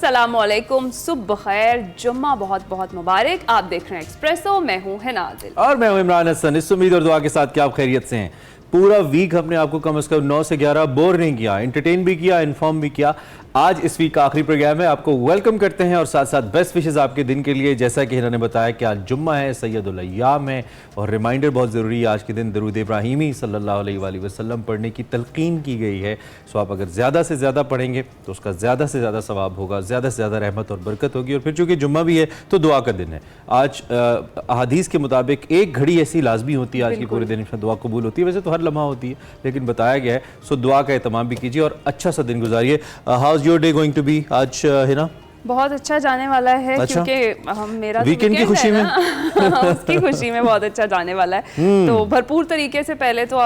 अस्सलामुअलैकुम, सुबह खैर, जुम्मा बहुत बहुत मुबारक। आप देख रहे हैं एक्सप्रेसो, मैं हूं हिना आदिल और मैं हूं इमरान हसन। इस उम्मीद और दुआ के साथ कि आप खैरियत से हैं। पूरा वीक हमने आपको कम से कम 9 से 11 बोर नहीं किया, एंटरटेन भी किया, इन्फॉर्म भी किया। आज इस वीक का आखिरी प्रोग्राम है, आपको वेलकम करते हैं और साथ साथ बेस्ट विशेस आपके दिन के लिए। जैसा कि इन्होंने बताया कि आज जुम्मा है, सैयदुल अय्याम है और रिमाइंडर बहुत ज़रूरी है, आज के दिन दरूद इब्राहिमी सल्लल्लाहु अलैहि वसल्लम पढ़ने की तलकीन की गई है। सो आप अगर ज़्यादा से ज़्यादा पढ़ेंगे तो उसका ज़्यादा से ज़्यादा सवाब होगा, ज़्यादा से ज़्यादा रहमत और बरकत होगी। और फिर चूँकि जुम्मा भी है तो दुआ का दिन है। आज अहादीस के मुताबिक एक घड़ी ऐसी लाजमी होती है आज की पूरे दिन में दुआ कबूल होती है। वैसे तो हर लम्हा होती है, लेकिन बताया गया है। सो दुआ का एहतमाम भी कीजिए और अच्छा सा दिन गुजारिए। How is your day going to be आज हिना? बहुत अच्छा जाने वाला है। अच्छा? क्योंकि हम मेरा वीकेंड की खुशी में उसकी खुशी में बहुत अच्छा जाने वाला है। तो भरपूर तरीके से पहले तो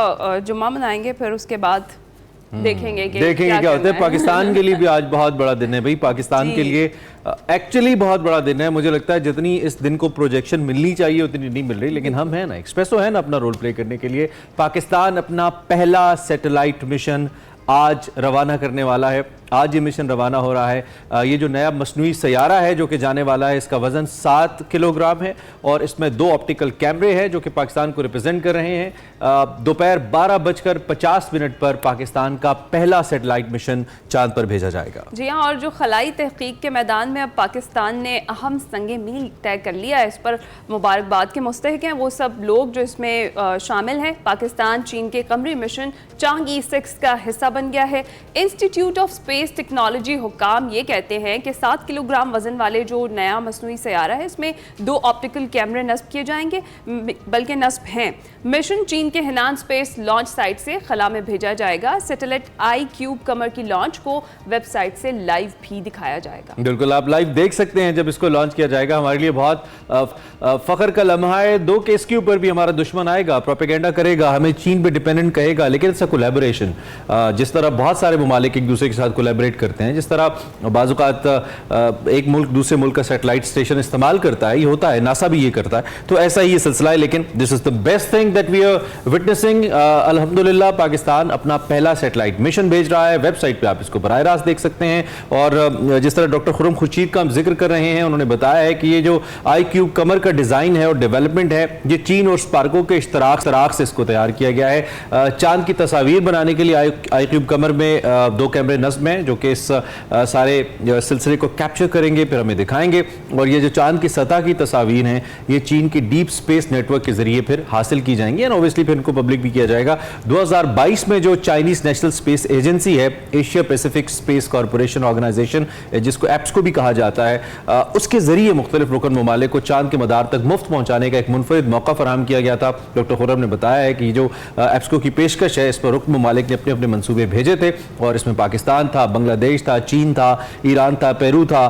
जुम्मा मनाएंगे, फिर उसके बाद देखेंगे क्या होता है। पाकिस्तान के लिए भी आज बहुत बड़ा दिन है भाई। पाकिस्तान के लिए एक्चुअली बहुत बड़ा दिन है। मुझे लगता है जितनी इस दिन को प्रोजेक्शन मिलनी चाहिए उतनी नहीं मिल रही, लेकिन हम हैं ना, एक्सप्रेसो है ना अपना रोल प्ले करने के लिए। पाकिस्तान अपना पहला सैटेलाइट मिशन आज रवाना करने वाला है। आज ये मिशन रवाना हो रहा है। ये जो नया मसनूई सैयारा है जो कि जाने वाला है, इसका वजन 7 किलोग्राम है और इसमें 2 ऑप्टिकल कैमरे हैं जो कि पाकिस्तान को रिप्रेजेंट कर रहे हैं। दोपहर 12:50 पर पाकिस्तान का पहला सैटेलाइट मिशन चांद पर भेजा जाएगा। जी हाँ, और जो खलाई तहकीक के मैदान में अब पाकिस्तान ने अहम संगे मील तय कर लिया है, इस पर मुबारकबाद के मुस्तहिक हैं वो सब लोग जो इसमें शामिल हैं। पाकिस्तान चीन के कमरी मिशन चांगी 6 का हिस्सा बन गया है। इंस्टीट्यूट ऑफ स्पेस टेक्नोलॉजी हुकाम ये कहते हैं कि 7 किलोग्राम वजन वाले जो नया मसनूई सैयारा है, इसमें 2 ऑप्टिकल कैमरे नस्ब किए जाएंगे, बल्कि नस्ब हैं। मिशन चीन के हिनान स्पेस लॉन्च साइट से खला में भेजा जाएगा। सैटेलाइट iCube कमर की लॉन्च को वेबसाइट से लाइव भी दिखाया जाएगा। बिल्कुल, आप लाइव देख सकते हैं जब इसको लॉन्च किया जाएगा। हमारे लिए बहुत फख्र का लम्हा है। 2 केस के ऊपर भी हमारा दुश्मन आएगा, प्रोपेगेंडा करेगा, हमें चीन पे डिपेंडेंट कहेगा, लेकिन इट्स अ कोलैबोरेशन। जिस तरह बहुत सारे ममालिक एक दूसरे के साथ कोलैबोरेट करते हैं, जिस तरह बाज़-औक़ात एक मुल्क दूसरे मुल्क का सैटेलाइट स्टेशन इस्तेमाल करता है, ये होता है, नासा भी ये करता है, तो ऐसा ही ये सिलसिला है। लेकिन this is the best thing that we are witnessing. अल्हम्दुलिल्लाह पाकिस्तान अपना पहला सैटेलाइट मिशन भेज रहा है। वेबसाइट पे आप इसको बराह रास्त देख सकते हैं। और जिस तरह डॉक्टर खुर्रम खुर्शीद का हम जिक्र कर रहे हैं, उन्होंने बताया है कि ये जो iCube कमर का डिज़ाइन है और डेवलपमेंट है, ये चीन और स्पार्को के इश्तराक से इसको तैयार किया गया है। चांद की तस्वीर बनाने के लिए iCube कमर में 2 कैमरे नस्ब हैं जो कि इस सारे सिलसिले को कैप्चर करेंगे, फिर हमें दिखाएंगे। और ये जो चांद की सतह की तस्वीर हैं, ये चीन की डीप स्पेस नेटवर्क के जरिए फिर हासिल की जाएंगी और ऑब्वियसली फिर इनको पब्लिक भी किया जाएगा। 2022 में जो चाइनीज नेशनल स्पेस एजेंसी है, Asia Pacific space corporation organization, जिसको एप्सको भी कहा जाता है, उसके जरिए मुख्तलिफ रुकन ममालिक को चांद के मदार तक मुफ्त पहुंचाने का एक मुनफरिद मौका फराहम किया गया था। डॉक्टर खुर्रम ने बताया है कि जो एप्सको की पेशकश है, इस पर रुकन ममालिक ने अपने अपने मनसूबे भेजे थे और इसमें पाकिस्तान था, बांग्लादेश था, चीन था, ईरान था, पेरू था,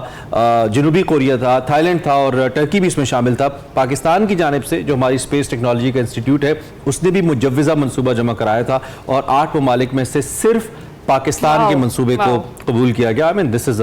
जनूबी कोरिया था, थाईलैंड था और टर्की भी इसमें शामिल था। पाकिस्तान की जानिब से जो हमारी स्पेस टेक्नोलॉजी का इंस्टीट्यूट है, उसने भी मुजव्विज़ा मनसूबा जमा कराया था और 8 ममालिक में से सिर्फ पाकिस्तान के मंसूबे को कबूल किया गया। आई मीन दिस इज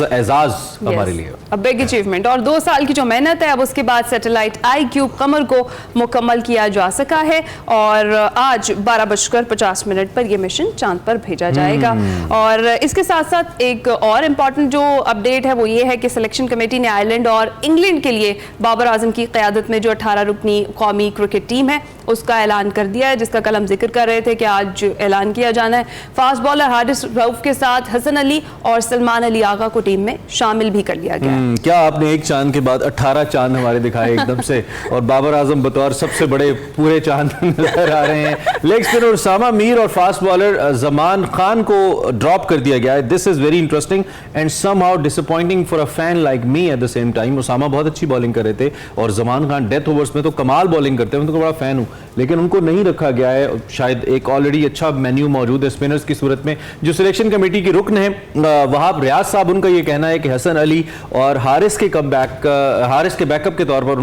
एजाज हमारे लिए, अ बिग अचीवमेंट। और 2 साल की जो मेहनत है, अब उसके बाद सैटेलाइट iCube कमर को मुकम्मल किया जा सका है और आज 12:50 पर यह मिशन चांद पर भेजा जाएगा। और इसके साथ साथ एक और इम्पॉर्टेंट जो अपडेट है वो ये है कि सिलेक्शन कमेटी ने आयरलैंड और इंग्लैंड के लिए बाबर आजम की क़यादत में जो 18 रुकनी कौमी क्रिकेट टीम है उसका ऐलान कर दिया है, जिसका कल हम जिक्र कर रहे थे कि आज ऐलान किया जाना है। फास्ट बॉलर हारिस रऊफ के साथ हसन अली और सलमान अली आगा को टीम में शामिल भी कर लिया गया है। क्या आपने एक चांद के बाद 18 चांद हमारे दिखाए एकदम से, और बाबर आजम बतौर सबसे बड़े पूरे चांद नजर आ रहे हैं। लेग स्पिनर उसामा मीर और फास्ट बॉलर जमान खान को ड्रॉप कर दिया गया है। This is very interesting and somehow disappointing for a fan like me at the same time. Usama बहुत अच्छी बॉलिंग कर रहे थे और जमान खान डेथ ओवर्स में तो कमाल बॉलिंग करते हैं, मैं उनका बड़ा फैन हूँ, लेकिन उनको नहीं रखा गया है। शायद एक ऑलरेडी अच्छा मेन्यू मौजूद है स्पिनर्स की सूरत में। जो सिलेक्शन कमेटी की रुकन है वहाब रियाज साहब, उनका ये कहना है कि हसन अली और हारिस के बैकअप के तौर पर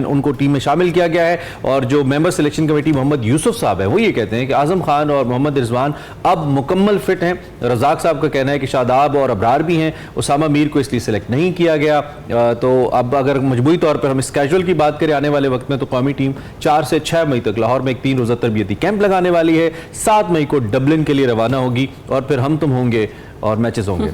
उनको टीम में शामिल किया गया है। और जो member selection committee Mohammad Yousuf साहब है, वो ये कहते हैं कि आजम खान और मोहम्मद रिजवान अब मुकम्मल फिट हैं। रजाक साहब का कहना है कि शादाब और अबरार भी हैं, उसामा मीर को इसलिए सिलेक्ट नहीं किया गया। तो अब अगर मजबूरी तौर पर हम इस कैजुअल की बात करें आने वाले वक्त में, तो कौमी टीम 4 से 6 मई तक लाहौर में एक 3 रोज़ा तरबियती कैंप लगाने वाली है। 7 मई को डबलिन के लिए रवाना होगी और फिर हम तुम होंगे और मैचेस होंगे।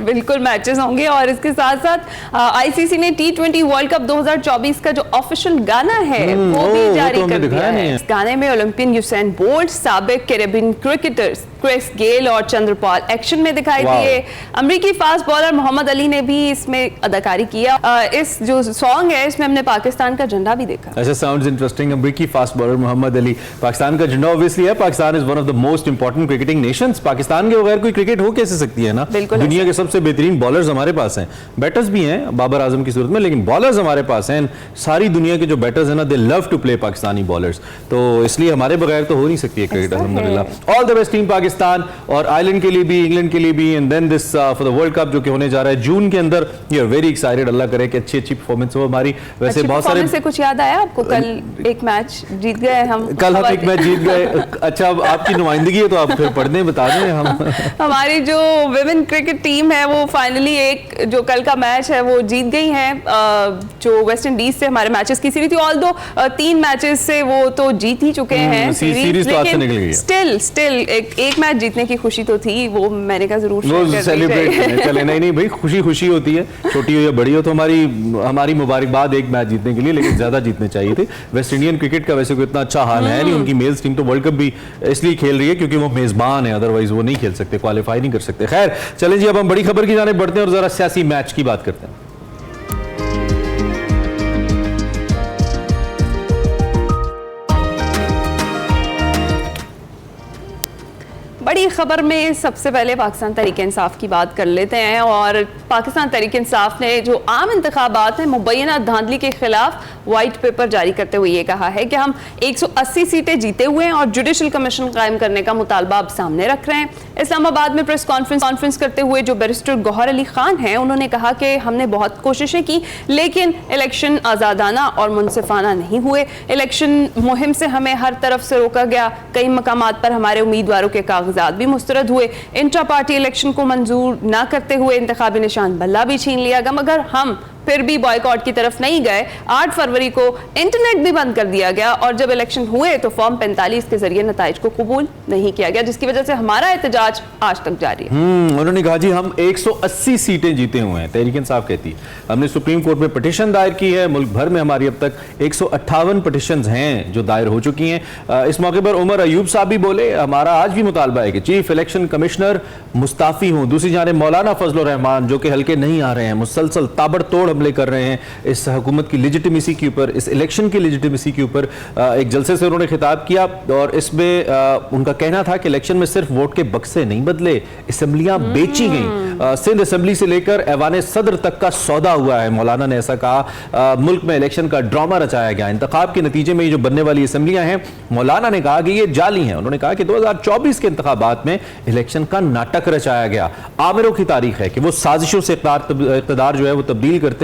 बिल्कुल मैचेस होंगे और इसके साथ साथ आईसीसी ने T20 वर्ल्ड कप 2024 का जो ऑफिशियल गाना है वो भी जारी कर दिया है। इस गाने में ओलंपियन यूसैन बोल्ट, साबिक कैरेबियन क्रिकेटर्स क्रिस गेल और चंद्रपाल एक्शन में दिखाई दिए। अमेरिकी फास्ट बॉलर मोहम्मद अली ने भी इसमें अदाकारी किया। इस जो सॉन्ग है इसमें हमने पाकिस्तान का झंडा भी देखा। ऐसा साउंड्स इंटरेस्टिंग। अमेरिकी फास्ट बॉलर मोहम्मद अली, पाकिस्तान का झंडा ऑब्वियसली है। Pakistan is one of the most important cricketing Nations. Pakistan के बगैर कोई क्रिकेट हो कैसे सकती है ना। दुनिया के सबसे बेहतरीन बॉलर्स हमारे पास हैं, बैटर्स भी हैं बाबर आजम की सूरत में, लेकिन बॉलर्स हमारे पास हैं। सारी दुनिया के जो बैटर्स हैं ना, they love to play Pakistani bowlers, तो इसलिए हमारे बगैर तो हो नहीं सकती है क्रिकेट। अल्हम्दुलिल्लाह, all the best team Pakistan और आयरलैंड के लिए भी, इंग्लैंड के लिए भी, and then this for the world cup जो कि होने जा रहा है जून के अंदर। We are very excited. Allah करे कि अच्छी परफॉर्मेंस हो हमारी। वैसे बहुत सारे से कुछ याद आया आपको? कल एक मैच जीत गए हम। कल हम एक मैच जीत गए। अच्छा, अब आपकी नुमाइंदगी है तो आप फिर पढ़ने बता दें। हम हमारी जो विमेन क्रिकेट टीम है वो फाइनली एक जो कल का मैच है वो जीत गई है। जो वेस्ट इंडीज से हमारे मैचेस की सीरीज थी, ऑल्दो 3 मैचेस से वो तो जीत ही चुके हैं सीरीज, लेकिन स्टिल एक मैच जीतने की खुशी तो थी, वो मैंने कहा जरूर सेलिब्रेट करें। चले, नहीं भाई, खुशी होती है, छोटी हो या बड़ी हो। तो हमारी मुबारकबाद एक मैच जीतने के लिए, लेकिन ज्यादा जीतने चाहिए थे। वेस्ट इंडियन क्रिकेट का वैसे कोई इतना अच्छा हाल है नहीं। उनकी मेल्स टीम तो वर्ल्ड कप भी इसलिए खेल रही है क्योंकि वो मेजबान है, अदरवाइज वो नहीं खेल सकते, क्वालिफाई नहीं कर सकते। खैर चलें जी, अब हम बड़ी खबर की जानिब बढ़ते हैं और जरा सियासी मैच की बात करते हैं। बड़ी खबर में सबसे पहले पाकिस्तान तहरीक इंसाफ की बात कर लेते हैं। और पाकिस्तान तहरीक इंसाफ ने जो आम इंतखाबात हैं मुबैना धांधली के खिलाफ वाइट पेपर जारी करते हुए ये कहा है कि हम 180 सीटें जीते हुए हैं और जुडिशल कमीशन कायम करने का मुतालबा अब सामने रख रहे हैं। इस्लामाबाद में प्रेस कॉन्फ्रेंस करते हुए जो बैरिस्टर गौहर अली खान हैं उन्होंने कहा कि हमने बहुत कोशिशें की लेकिन इलेक्शन आज़ादाना और मुनसिफाना नहीं हुए। इलेक्शन मुहिम से हमें हर तरफ से रोका गया। कई मकामात पर हमारे उम्मीदवारों के कागजात भी मुस्तरद हुए। इंट्रा पार्टी इलेक्शन को मंजूर ना करते हुए इंतखाबी निशान बल्ला भी छीन लिया गया, मगर हम फिर भी बॉयकॉट की तरफ नहीं गए। 8 फरवरी को इंटरनेट भी बंद कर दिया गया और जब इलेक्शन हुए तो फॉर्म 45 के जरिए नताइज को कबूल नहीं किया गया, जिसकी वजह से हमारा एहतजाज आज तक जारी है। उन्होंने कहा जी हम 180 सीटें जीते हुए हैं। तहरीक इंसाफ कहती है हमने सुप्रीम कोर्ट में पिटीशन दायर की है। मुल्क भर में हमारी अब तक 158 पिटीशंस हैं जो दायर हो चुकी हैं। इस मौके पर उमर अयूब साहब भी बोले, हमारा आज भी मुतालबा है कि चीफ इलेक्शन कमिश्नर मुस्ताफी हों। दूसरी जानिब मौलाना फजल रहमान जो कि हल्के नहीं आ रहे हैं, मुसलसल ताबड़तोड़ हमले कर रहे हैं इस हुकूमत की लेजिटिमेसी के ऊपर, इस इलेक्शन की लेजिटिमेसी के ऊपर। एक जलसे से उन्होंने खिताब किया और इसमें उनका कहना था कि इलेक्शन में सिर्फ वोट के बक्से नहीं बदले, असेंबलियां बेची गई। सिंध असेंबली से लेकर ऐवान सदर तक का सौदा हुआ है, मौलाना ने ऐसा कहा। मुल्क में इलेक्शन का ड्रामा रचाया गया। इंतखाब के नतीजे में ये जो बनने वाली असेंबलियां हैं, मौलाना ने कहा कि ये जाली हैं। उन्होंने कहा कि 2024 के इंतखाबात में इलेक्शन का नाटक रचाया गया। आमिरों की तारीख है कि वो साजिशों से इक़्तिदार जो है वो तब्दील करते हैं।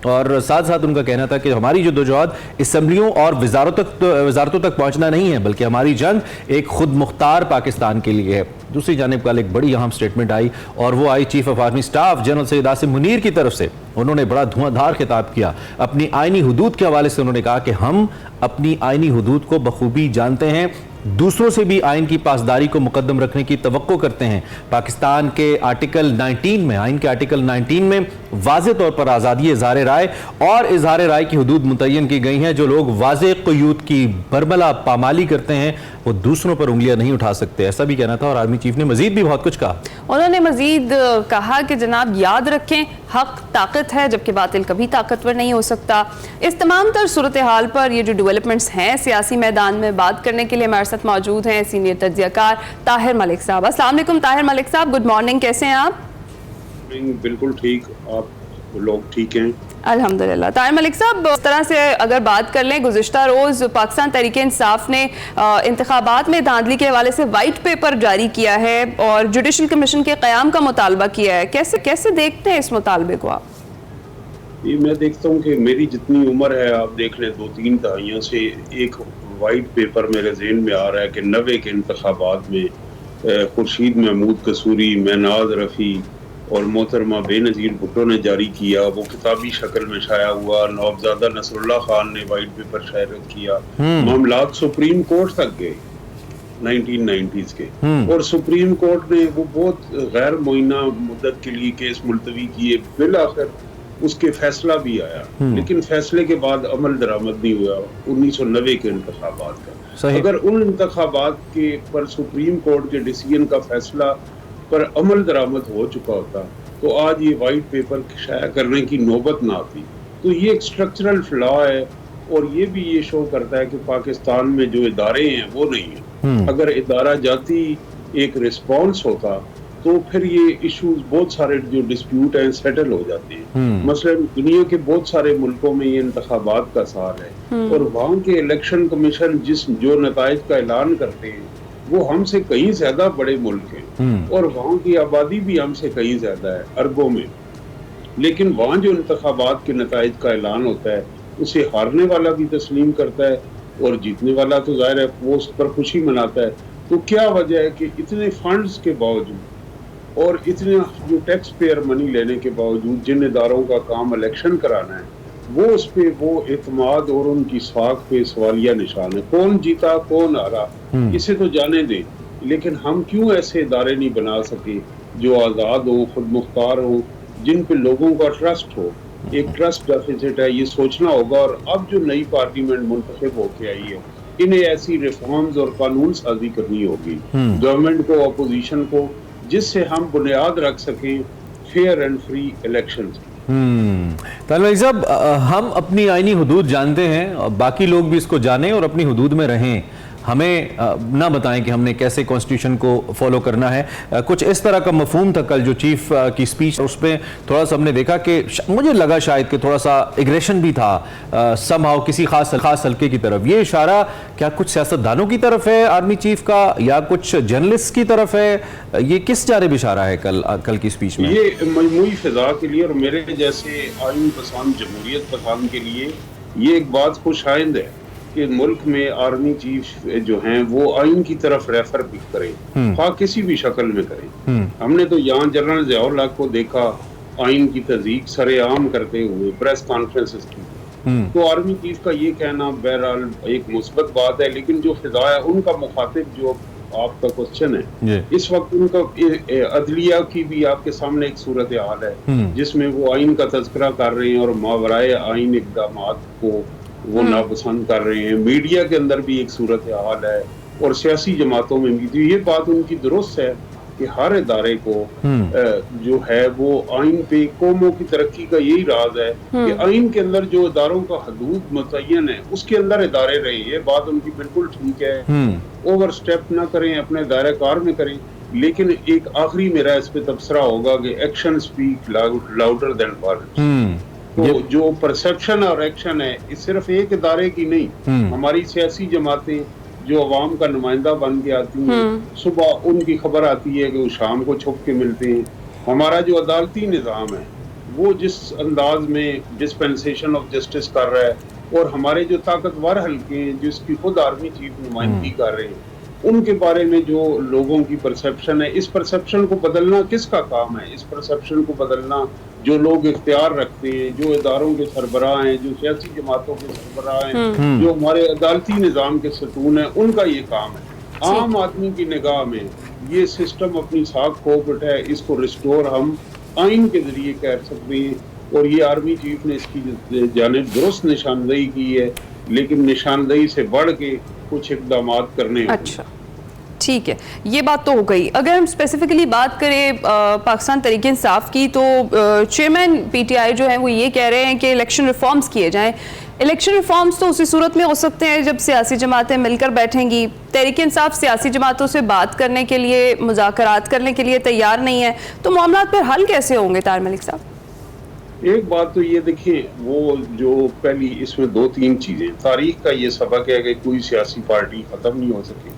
और साथ साथ उनका कहना था कि हमारी जो जदोजहद असेंबलियों और वजारतों तक पहुंचना नहीं है, बल्कि हमारी जंग एक खुद मुख्तार पाकिस्तान के लिए है। दूसरी जानिब कल एक बड़ी अहम स्टेटमेंट आई और वो आई chief of army staff general Syed Asim Munir की तरफ से। उन्होंने बड़ा धुआंधार खिताब किया अपनी आईनी हुदूद के हवाले से। उन्होंने कहा कि हम अपनी आईनी हुदूद को बखूबी जानते हैं, दूसरों से भी आइन की पासदारी को मुकद्दम रखने की तवक्को करते हैं। पाकिस्तान के आर्टिकल 19 में, आइन के आर्टिकल 19 में वाज़े तौर पर आज़ादी इज़हार राय और इज़हार राय की हुदूद मुतय्यन की गई हैं। जो लोग वाज़े क़ुयूद की बरमला पामाली करते हैं वो दूसरों पर उंगलियां नहीं उठा सकते, ऐसा भी कहना था। और आर्मी चीफ ने मजीद भी बहुत कुछ कहा। उन्होंने मजीद कहा कि जनाब याद रखें, हक ताकत है जबकि बातिल कभी ताकतवर नहीं हो सकता। इस तमाम तर सूरत हाल पर ये जो डेवलपमेंट्स हैं सियासी मैदान में, बात करने के लिए हमारे साथ मौजूद हैं सीनियर तज्ज़ियाकार ताहिर मलिक साहब। अस्सलाम वालेकुम ताहिर मलिक साहब, गुड मॉर्निंग, कैसे हैं आप? बिल्कुल ठीक, आप लोग ठीक हैं? अल्हम्दुलिल्लाह। ताहिर मलिक साहब, इस तरह से अगर बात कर लें, गुज़िश्ता रोज़ पाकिस्तान तहरीक इंसाफ ने इंतखाबात में धांधली के हवाले से वाइट पेपर जारी किया है और जुडिशल कमीशन के क़याम का मुतालबा किया है। कैसे देखते हैं इस मुतालबे को आप? ये मैं देखता हूँ कि मेरी जितनी उम्र है, आप देख लें 2-3 दहाइयों से एक वाइट पेपर मेरे ज़हन में आ रहा है कि 90 के इंतखाबात में खुर्शीद महमूद कसूरी, महनाज रफ़ी और मोहतरमा बेनज़ीर भुट्टो ने जारी किया। वो किताबी शक्ल में शाया हुआ। नवाबजादा नसरुल्लाह खान ने वाइट पेपर शायरत किया। मामलात सुप्रीम कोर्ट तक गए 1990s के, और सुप्रीम कोर्ट ने वो बहुत गैर मुइना मुद्दत के लिए केस मुलतवी किए, बिल आखिर उसके फैसला भी आया, लेकिन फैसले के बाद अमल दरामद नहीं हुआ 1990 के इंतखाबात का। अगर उन इंतखाबात के पर सुप्रीम कोर्ट के डिसीजन का फैसला पर अमल दरामद हो चुका होता तो आज ये वाइट पेपर शाया करने की नौबत ना आती। तो ये एक स्ट्रक्चरल फ्लॉ है, और ये भी ये शो करता है कि पाकिस्तान में जो इदारे हैं वो नहीं है। अगर इदारा जाती एक रिस्पॉन्स होता तो फिर ये इश्यूज बहुत सारे जो डिस्प्यूट हैं सेटल हो जाते हैं। मसलन दुनिया के बहुत सारे मुल्कों में ये इंतखाबात का साल है, और वहाँ के इलेक्शन कमीशन जो नताइज का ऐलान करते हैं वो हमसे कहीं ज्यादा बड़े मुल्क हैं, और वहाँ की आबादी भी हमसे कहीं ज्यादा है, अरबों में। लेकिन वहाँ जो इंतखाबात के नताइज का ऐलान होता है उसे हारने वाला भी तस्लीम करता है, और जीतने वाला तो जाहिर है वो उस पर खुशी मनाता है। तो क्या वजह है कि इतने फंड्स के बावजूद और इतने जो टैक्स पेयर मनी लेने के बावजूद जिन इदारों का काम इलेक्शन कराना है वो उस पे वो एतमाद और उनकी साख पे सवालिया निशान है। कौन जीता कौन हारा इसे तो जाने दें, लेकिन हम क्यों ऐसे इदारे नहीं बना सके जो आज़ाद हो, खुद मुख्तार हो, जिन पे लोगों का ट्रस्ट हो। एक ट्रस्ट डेफिसिट है, ये सोचना होगा। और अब जो नई पार्लियामेंट मुंतखब होके आई है इन्हें ऐसी रिफॉर्म्स और कानून साजी करनी होगी गवर्नमेंट को, अपोजिशन को, जिससे हम बुनियाद रख सकें फेयर एंड फ्री इलेक्शंस। तालिब साहब, हम अपनी आईनी हुदूद जानते हैं और बाकी लोग भी इसको जानें और अपनी हुदूद में रहें। हमें ना बताएं कि हमने कैसे कॉन्स्टिट्यूशन को फॉलो करना है। कुछ इस तरह का मफहूम था कल जो चीफ की स्पीच, उसमें थोड़ा सा हमने देखा कि मुझे लगा शायद कि थोड़ा सा एग्रेशन भी था समहाउ किसी खास हल्के की तरफ। ये इशारा क्या कुछ सियासतदानों की तरफ है आर्मी चीफ का, या कुछ जर्नलिस्ट की तरफ है? ये किस जानिब इशारा है कल की स्पीच में? ये मजमूई फिजा के लिए और मेरे जैसे आइन पसंद, जमहूरियत पसंद के लिए ये एक बात खुशाइंद है कि मुल्क में आर्मी चीफ जो हैं वो आइन की तरफ रेफर भी करें, हाँ किसी भी शक्ल में करें। हमने तो यहाँ जनरल ज़ियाउल हक को देखा आइन की तज़दीक सरेआम करते हुए प्रेस कॉन्फ्रेंसेस की। तो आर्मी चीफ का ये कहना बहरहाल एक मुस्बत बात है, लेकिन जो फिजा है उनका मुखातिब जो आपका क्वेश्चन है इस वक्त उनका अदलिया की भी आपके सामने एक सूरत हाल है जिसमें वो आइन का तज़किरा कर रहे हैं और मावराए आइन इक़दामात को वो नापसंद कर रहे हैं। मीडिया के अंदर भी एक सूरत हाल है और सियासी जमातों में भी। ये बात उनकी दुरुस्त है कि हर इदारे को जो है वो आइन पे, कौमों की तरक्की का यही राज है कि आइन के अंदर जो इदारों का हदूद मुतय्यन है उसके अंदर इदारे रहे। ये बात उनकी बिल्कुल ठीक है, ओवर स्टेप ना करें, अपने दायरे कार में करें। लेकिन एक आखिरी मेरा इस पे तबसरा होगा कि action speak louder than words. तो जो परसेप्शन और एक्शन है इस सिर्फ एक इदारे की नहीं, हमारी सियासी जमातें जो अवाम का नुमाइंदा बन के आती हैं, सुबह उनकी खबर आती है कि वो शाम को छुप के मिलते हैं। हमारा जो अदालती निज़ाम है वो जिस अंदाज में डिस्पेंसेशन ऑफ जस्टिस कर रहा है, और हमारे जो ताकतवर हल्के हैं जिसकी खुद आर्मी चीफ नुमाइंदगी कर रहे हैं, उनके बारे में जो लोगों की परसेप्शन है, इस परसेप्शन को बदलना किसका काम है? इस परसेप्शन को बदलना जो लोग इख्तियार रखते हैं, जो इदारों के सरबराह हैं, जो सियासी जमातों के सरबराह हैं, जो हमारे अदालती निज़ाम के सतून हैं, उनका ये काम है। आम आदमी की निगाह में ये सिस्टम अपनी साख खो बैठा है, इसको रिस्टोर हम आइन के जरिए कर सकते हैं, और ये आर्मी चीफ ने इसकी जानिब दुरुस्त निशानदेही की है, लेकिन निशानदेही से बढ़ के कुछ इक़दाम करने। अच्छा, ठीक है, ये बात तो हो गई। अगर हम स्पेसिफिकली बात करें पाकिस्तान तहरीक इंसाफ की, तो चेयरमैन पीटीआई जो है वो ये कह रहे हैं कि इलेक्शन रिफॉर्म्स किए जाएं। इलेक्शन रिफॉर्म्स तो उसी सूरत में हो सकते हैं जब सियासी जमातें मिलकर बैठेंगी। तहरीक इंसाफ सियासी जमातों से बात करने के लिए, मुज़ाकरात करने के लिए तैयार नहीं है, तो मामला पर हल कैसे होंगे तार मलिक साहब? एक बात तो ये देखिए, वो जो पहली इसमें 2-3 चीजें, तारीख का ये सबक है कि कोई सियासी पार्टी खत्म नहीं हो सके,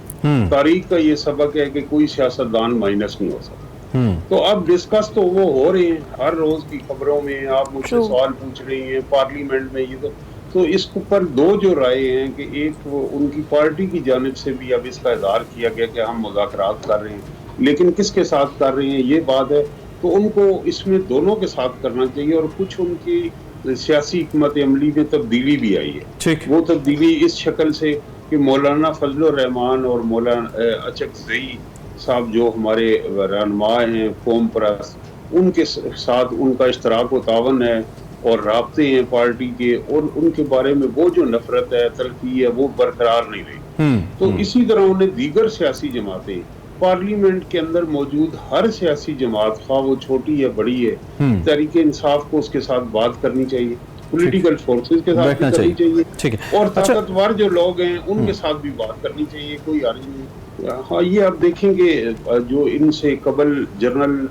तारीख का ये सबक है कि कोई सियासतदान माइनस नहीं हो सकता। तो अब डिस्कस तो वो हो रहे हैं हर रोज की खबरों में, आप मुझसे सवाल पूछ रही हैं पार्लियामेंट में, ये तो इसके ऊपर दो जो राय हैं कि एक उनकी पार्टी की जानिब से भी अब इसका इज़हार किया गया कि हम मुज़ाकरात कर रहे हैं, लेकिन किसके साथ कर रहे हैं ये बात है। तो उनको इसमें दोनों के साथ करना चाहिए, और कुछ उनकी सियासी हिकमत अमली में तब्दीली भी आई है। वो तब्दीली इस शक्ल से कि मौलाना फजलुर रहमान और मौलाना अचकज़ई साहब जो हमारे रहनुमा हैं कौम परस्त, उनके साथ उनका इश्तराक व तावन है और राब्ते हैं पार्टी के, और उनके बारे में वो जो नफरत है, तलखी है, वो बरकरार नहीं रही। तो इसी तरह उन्हें दीगर सियासी जमातें, पार्लियामेंट के अंदर मौजूद हर सियासी जमात, खा वो छोटी है बड़ी है, तहरीक इंसाफ को उसके साथ बात करनी चाहिए, पॉलिटिकल फोर्सेस के साथ भी करनी चाहिए, और ताकतवर जो लोग हैं उनके साथ भी बात करनी चाहिए, कोई हर्ज नहीं। हाँ, ये आप देखेंगे जो इनसे कबल जनरल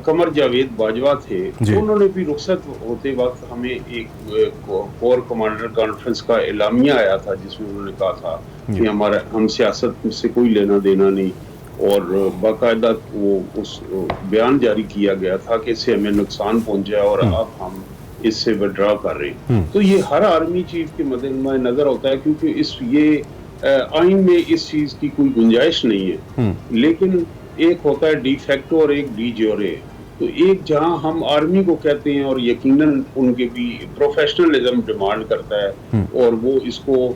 कमर जावेद बाजवा थे, उन्होंने भी रुखसत होते वक्त हमें एक कोर कमांडर कॉन्फ्रेंस का एलामिया आया था जिसमें उन्होंने कहा था कि हम सियासत से कोई लेना देना नहीं, और बाकायदा वो उस बयान जारी किया गया था कि इससे हमें नुकसान पहुंचा और अब हम इससे विड्रॉ कर रहे हैं। तो ये हर आर्मी चीफ के मद्देनजर होता है, क्योंकि ये आइन में इस चीज की कोई गुंजाइश नहीं है। लेकिन एक होता है डी फैक्टो और एक डी ज्योरे। तो एक जहां हम आर्मी को कहते हैं और यकीनन उनके भी प्रोफेशनलिज्म डिमांड करता है और वो इसको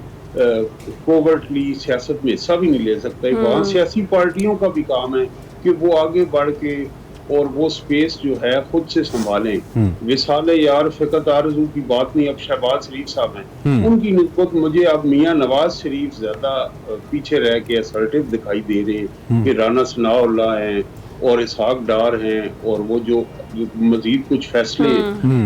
कोवर्टली सियासत में हिस्सा भी नहीं ले सकता है, वहाँ सियासी पार्टियों का भी काम है कि वो आगे बढ़ के और वो स्पेस जो है खुद से संभालें। विसाले यार फ़िकत आरज़ू की बात नहीं, अब शहबाज शरीफ साहब हैं, उनकी निस्बत मुझे अब मियां नवाज शरीफ ज्यादा पीछे रह के असर्टिव दिखाई दे रहे हैं कि राना सनाउल्लाह हैं और इसहाक डार हैं, और वो जो मजीद कुछ फैसले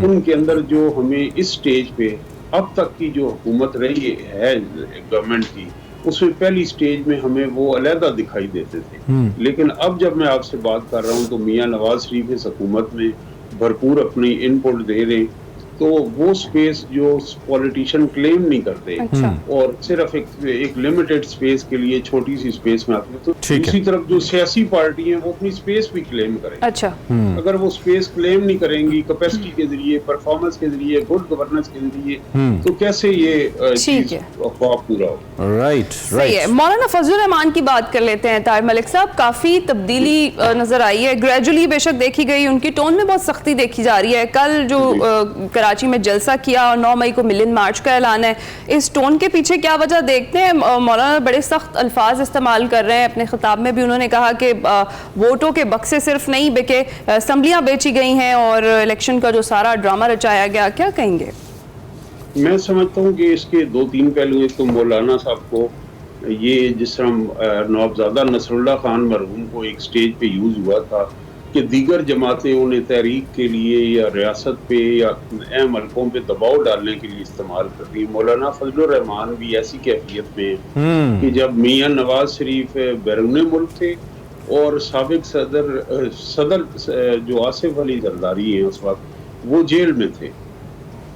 उनके अंदर जो हमें इस स्टेज पे अब तक की जो हुकूमत रही है गवर्नमेंट की, उसमें पहली स्टेज में हमें वो अलहदा दिखाई देते थे। लेकिन अब जब मैं आपसे बात कर रहा हूँ तो मियां नवाज शरीफ इस हुकूमत में भरपूर अपनी इनपुट दे रहे, तो वो स्पेस जो पॉलिटिशियन क्लेम नहीं करते और सिर्फ एक लिमिटेड स्पेस के लिए छोटी सी स्पेस में आते हैं, तो दूसरी तरफ जो सियासी पार्टी है वो अपनी स्पेस भी क्लेम करें। अगर वो स्पेस क्लेम नहीं करेंगी कैपेसिटी के जरिए, परफॉर्मेंस के जरिए, गुड गवर्नेंस के जरिए, तो कैसे ये ख्वाब पूरा हो। राइट। मौलाना फजलुर रहमान की बात कर लेते हैं। ताहिर मलिक साहब, काफी तब्दीली नजर आई है, ग्रेजुअली बेशक देखी गई, उनकी टोन में बहुत सख्ती देखी जा रही है। कल जो कराची में जलसा किया और 9 मई को मिलियन मार्च का ऐलान है, इस टोन के पीछे क्या वजह देखते हैं? मौलाना बड़े सख्त अल्फाज इस्तेमाल कर रहे हैं, अपने खिताब में भी उन्होंने कहा कि वोटों के बक्से सिर्फ नहीं बिके, असम्बलियां बेची गई हैं और इलेक्शन का जो सारा ड्रामा रचाया गया, क्या कहेंगे? मैं समझता हूँ कि इसके 2-3 पहलू। एक तो मौलाना साहब को ये जिस तरह नवाबजादा नसरुल्लाह खान मरहूम को एक स्टेज पे यूज हुआ था कि दीगर जमातें उन्हें तहरीक के लिए या रियासत पे या अहम हल्कों पे दबाव डालने के लिए इस्तेमाल कर रही है, मौलाना फजलुर रहमान भी ऐसी कैफियत में कि जब मियां नवाज शरीफ बैरून मुल्क थे और साबिक सदर जो आसिफ अली जरदारी हैं उस वक्त वो जेल में थे,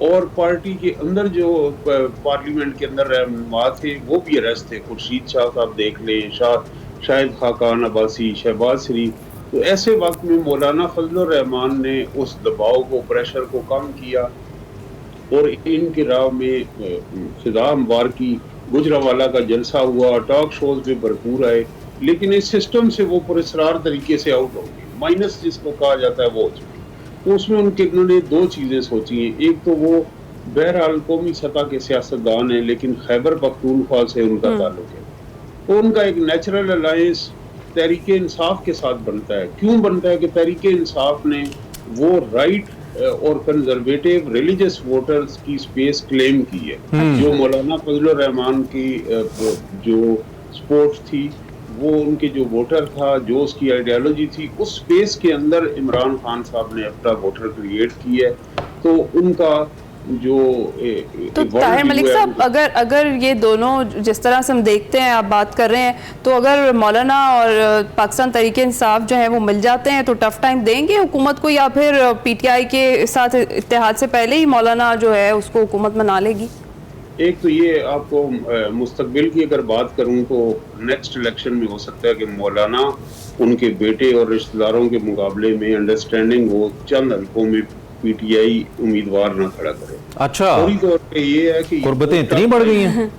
और पार्टी के अंदर जो पार्लियामेंट के अंदर रहनुमा थे वो भी अरेस्ट थे। खुर्शीद शाह साहब देख लें, शाहिद खाकान अब्बासी, शहबाज शरीफ। तो ऐसे वक्त में मौलाना फजलुर रहमान ने उस दबाव को, प्रेशर को कम किया और इनके राह में फिजा मुबारकी, गुजरावाला का जलसा हुआ, टॉक शोज में भरपूर आए, लेकिन इस सिस्टम से वो पुरस्कार तरीके से आउट हो गए, माइनस जिसको कहा जाता है वो हो चुकी। तो उसमें उन्होंने 2 चीजें सोची हैं। एक तो वो बहरहाल कौमी सतह के सियासतदान हैं, लेकिन खैबर पख्तूनख्वा से उनका ताल्लुक है, तो उनका एक नेचुरल अलायंस तहरीक इंसाफ के साथ बनता है। क्यों बनता है? कि तहरीक इंसाफ ने वो राइट और कंजर्वेटिव रिलीजियस वोटर्स की स्पेस क्लेम की है। जो मौलाना फजलुर रहमान की जो सपोर्ट थी, वो उनके जो वोटर था, जो उसकी आइडियोलॉजी थी, उस स्पेस के अंदर इमरान खान साहब ने अपना वोटर क्रिएट किया है। तो उनका जो तो ताहिर मलिक साहब, अगर ये दोनों जिस तरह से हम देखते हैं, आप बात कर रहे हैं, तो अगर मौलाना और पाकिस्तान तहरीक इंसाफ जो है वो मिल जाते हैं तो टफ टाइम देंगे हुकूमत को, या फिर पीटीआई के साथ इत्तेहाद से पहले ही मौलाना जो है उसको हुकूमत मना लेगी? एक तो ये आपको मुस्तकबिल की अगर बात करूं तो नेक्स्ट इलेक्शन में हो सकता है कि मौलाना उनके बेटे और रिश्तेदारों के मुकाबले में अंडरस्टैंडिंग हो, चंद हल्कों में पीटीआई उम्मीदवार ना खड़ा करे। अच्छा, पूरी तौर पे ये है कि कुर्बतें इतनी बढ़ गई हैं,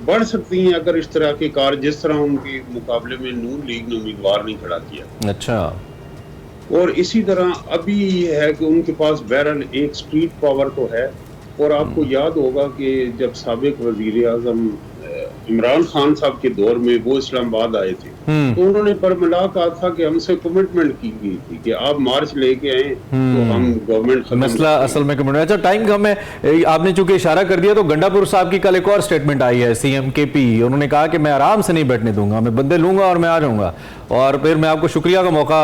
बढ़ सकती हैं अगर इस तरह के कार, जिस तरह उनके मुकाबले में नून लीग ने उम्मीदवार नहीं खड़ा किया। अच्छा, और इसी तरह अभी ये है कि उनके पास बहरहाल एक स्ट्रीट पावर तो है। और आपको याद होगा कि जब साबिक वजीर आजम इमरान खान साहब के दौर में वो इस्लामाबाद आए थे, तो उन्होंने परमिला कहा था कि हमसे कमिटमेंट की गई थी कि आप मार्च लेके आए तो हम गवर्नमेंट मसला असल में कमिटमेंट। अच्छा, टाइम कम है, आपने चूंकि इशारा कर दिया तो गंडापुर साहब की कल एक और स्टेटमेंट आई है, सीएम केपी। उन्होंने कहा कि मैं आराम से नहीं बैठने दूंगा, मैं बंदे लूंगा और मैं आ जाऊंगा, और फिर मैं आपको शुक्रिया का मौका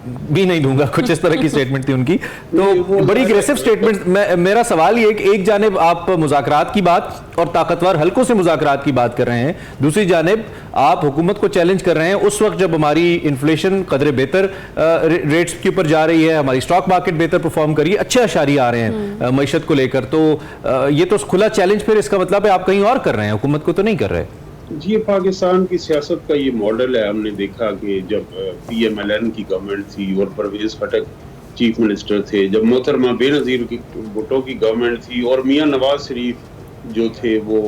भी नहीं दूंगा, कुछ इस तरह की स्टेटमेंट थी उनकी। तो बड़ी अग्रेसिव स्टेटमेंट। मेरा सवाल ये कि एक जानिब आप मुज़ाकरात की बात और ताकतवर हलकों से मुज़ाकरात की बात कर रहे हैं, दूसरी जानिब आप हुकूमत को चैलेंज कर रहे हैं उस वक्त जब हमारी इन्फ्लेशन कदरे बेहतर रेट्स के ऊपर जा रही है, हमारी स्टॉक मार्केट बेहतर परफॉर्म कर रही है, अच्छे अशारी आ रहे हैं मईशत को लेकर। तो ये तो खुला चैलेंज, फिर इसका मतलब है आप कहीं और कर रहे हैं, हुकूमत को तो नहीं कर रहे। जी, पाकिस्तान की सियासत का ये मॉडल है। हमने देखा कि जब PMLN की गवर्नमेंट थी और परवेज खटक चीफ मिनिस्टर थे, जब मोहतरमा बेनज़ीर की भुट्टो की गवर्नमेंट थी और मियां नवाज शरीफ जो थे वो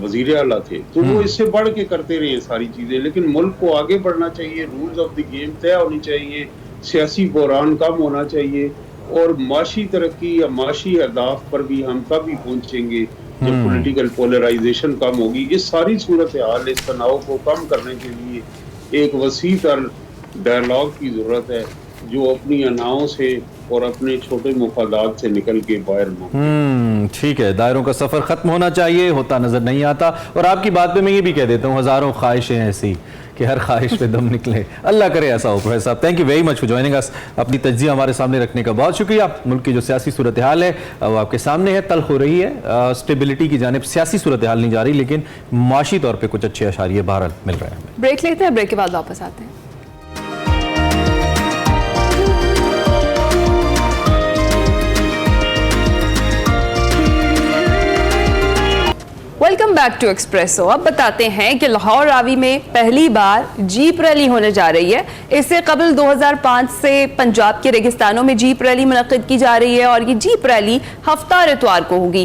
वजीर आला थे, तो वो इससे बढ़ के करते रहे सारी चीजें। लेकिन मुल्क को आगे बढ़ना चाहिए, रूल्स ऑफ द गेम तय होनी चाहिए, सियासी बहरान कम होना चाहिए, और माशी तरक्की या माशी अहदाफ पर भी हम तभी पहुंचेंगे जब पॉलिटिकल पोलराइजेशन कम होगी। इस सारी सूरत हाल, इस तनाव को कम करने के लिए एक वसी तर डायलॉग की जरूरत है जो अपनी अनाओं से और अपने छोटे मुफादात से निकल के बाहर हो। ठीक है, दायरों का सफर खत्म होना चाहिए, होता नजर नहीं आता। और आपकी बात पे मैं ये भी कह देता हूँ, हजारों ख्वाहिशें ऐसी कि हर ख्वाहिश पे दम निकले, अल्लाह करे ऐसा हो। प्रोफेसर साहब, thank you very much for joining us. अपनी तज्जिया हमारे सामने रखने का बहुत शुक्रिया। मुल्क की जो सियासी सूरत हाल है वो आपके सामने है, तल्ख हो रही है, स्टेबिलिटी की जानिब सियासी सूरत हाल नहीं जा रही, लेकिन माशी तौर पर कुछ अच्छे अशारिये बहरहाल मिल रहे हैं। ब्रेक लेते हैं, ब्रेक के बाद वापस आते हैं। Welcome back to Expresso. अब बताते हैं कि लाहौर रावी में पहली बार जीप रैली होने जा रही है। इससे कबल 2005 से पंजाब के रेगिस्तानों में जीप रैली मुनक्किद की जा रही है और ये जीप रैली हफ्ता इतवार को होगी।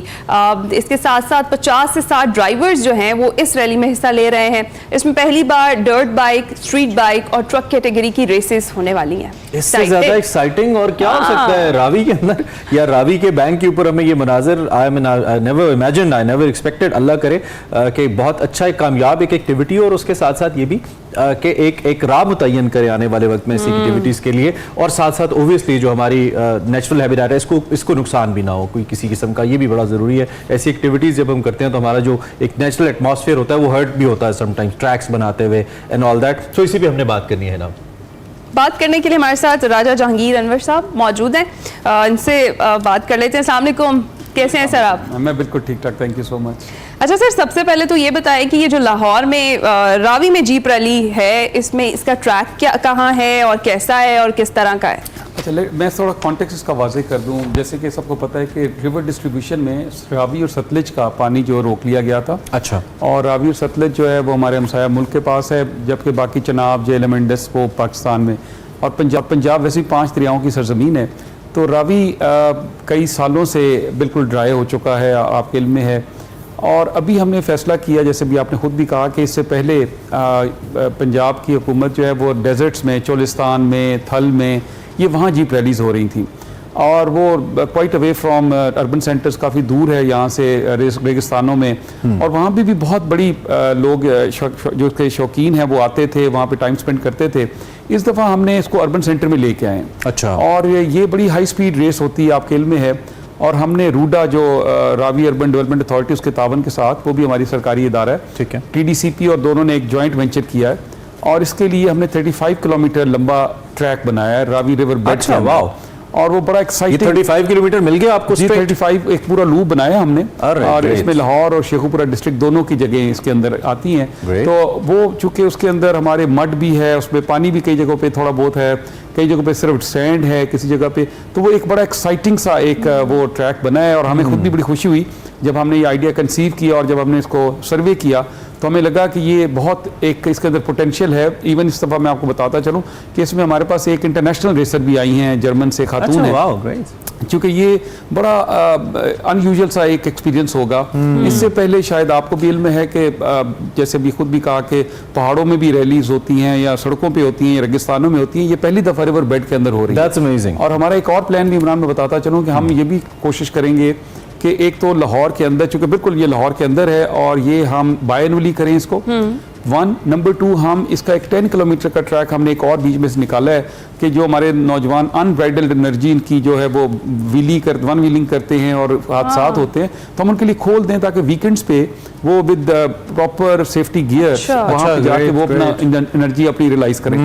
इसके साथ साथ 50 से 60 ड्राइवर्स जो हैं वो इस रैली में हिस्सा ले रहे हैं। इसमें पहली बार डर्ट बाइक, स्ट्रीट बाइक और ट्रक कैटेगरी की रेसेस होने वाली हैं। इससे ज्यादा एक्साइटिंग और क्या हो सकता है रावी के अंदर या रावी के बैंक के ऊपर हमें ये मनाजिर I never imagined, I never expected. Allah करे कि बहुत अच्छा एक कामयाब एक एक्टिविटी हो और उसके साथ साथ ये भी कि एक राह मुतय्यन करे आने वाले वक्त में ऐसी एक्टिविटीज़ के लिए, और साथ साथ ओबियसली जो हमारी नेचुरल हैबिटेट है इसको नुकसान भी ना हो कोई किसी किस्म का, ये भी बड़ा ज़रूरी है। ऐसी एक्टिविटीज़ जब हम करते हैं तो हमारा जो एक नेचुरल एटमॉस्फेयर होता है वो हर्ट भी होता है समटाइम्स, ट्रैक्स बनाते हुए एंड ऑल दैट। सो इसी पर हमने बात करनी है ना। बात करने के लिए हमारे साथ राजा जहांगीर अनवर साहब मौजूद हैं, इनसे बात कर लेते हैं। अस्सलाम वालेकुम, कैसे हैं सर आप? मैं बिल्कुल ठीक ठाक, थैंक यू सो मच। अच्छा सर, सबसे पहले तो ये बताएं कि ये जो लाहौर में रावी में जीप रैली है, इसमें इसका ट्रैक क्या कहाँ है और कैसा है और किस तरह का है? अच्छा, मैं थोड़ा कॉन्टेक्स्ट इसका वाज़ेह कर दूं। जैसे कि सबको पता है कि रिवर डिस्ट्रीब्यूशन में रावी और सतलज का पानी जो रोक लिया गया था। अच्छा। और रावी और सतलज जो है वो हमारे हमसाया मुल्क के पास है, जबकि बाकी चनाब, झेलम, इंडस वो पाकिस्तान में, और पंजाब वैसे 5 दरियाओं की सरजमीन है। तो रावी कई सालों से बिल्कुल ड्राई हो चुका है, आपके इल्म में है। और अभी हमने फ़ैसला किया, जैसे भी आपने ख़ुद भी कहा, कि इससे पहले पंजाब की हुकूमत जो है वो डेजर्ट्स में, चोलिस्तान में, थल में, ये वहाँ जीप रैलीज़ हो रही थी, और वो quite away from urban centres, काफ़ी दूर है यहाँ से रेगिस्तानों में। और वहाँ भी बहुत बड़ी लोग जो के शौकीन हैं वो आते थे, वहाँ पे टाइम स्पेंड करते थे। इस दफ़ा हमने इसको अर्बन सेंटर में लेके आए। अच्छा। और ये बड़ी हाई स्पीड रेस होती है, आपके इल्म में है। और हमने रूडा जो रावी अर्बन डेवलपमेंट अथॉरिटी उसके तावन के साथ, वो भी हमारी सरकारी इदारा है, ठीक है, TDCP, और दोनों ने एक जॉइंट वेंचर किया है। और इसके लिए हमने 35 किलोमीटर लंबा ट्रैक बनाया है रावी रिवर बेड। अच्छा, वाह। और वो बड़ा एक्साइटिंग, 35 किलोमीटर मिल गया आपको? 35 एक पूरा लूप बनाया हमने, और इसमें लाहौर और शेखुपुरा डिस्ट्रिक्ट दोनों की जगह इसके अंदर आती हैं। तो वो चूंकि उसके अंदर हमारे मड भी है, उसमें पानी भी कई जगहों पे थोड़ा बहुत है, कई जगहों पे सिर्फ सैंड है किसी जगह पे। तो वो एक बड़ा एक्साइटिंग सा एक वो ट्रैक बना है, और हमें खुद भी बड़ी खुशी हुई जब हमने ये आइडिया कंसीव किया और जब हमने इसको सर्वे किया, तो हमें लगा कि ये बहुत एक इसके अंदर पोटेंशियल है। इवन इस दफ़ा मैं आपको बताता चलूँ कि इसमें हमारे पास एक इंटरनेशनल रेसर भी आई हैं, जर्मन से खातून है, क्योंकि ये बड़ा अनयूजुअल सा एक एक्सपीरियंस होगा। इससे पहले शायद आपको भी इल्म है कि जैसे भी खुद भी कहा कि पहाड़ों में भी रैलीज होती हैं, या सड़कों पे होती हैं, या रेगिस्तानों में होती हैं, ये पहली दफ़ा रिवर बेड के अंदर हो रही है। That's amazing। और हमारा एक और प्लान भी इमरान में बताता चलूँ कि हम ये भी कोशिश करेंगे कि एक तो लाहौर के अंदर, चूंकि बिल्कुल ये लाहौर के अंदर है और ये हम बायनवली करें इसको, 1 नंबर 2 हम इसका एक 10 किलोमीटर का ट्रैक हमने एक और बीच में से निकाला है कि जो हमारे नौजवान अनब्राइडल्ड एनर्जी इनकी जो है वो वन व्हीलिंग करते हैं और हादसात होते हैं, तो हम उनके लिए खोल दें ताकि वीकेंड्स पे वो विद प्रॉपर सेफ्टी गियर वहाँ पे जाके वो अपना एनर्जी अपनी रियलाइज करें।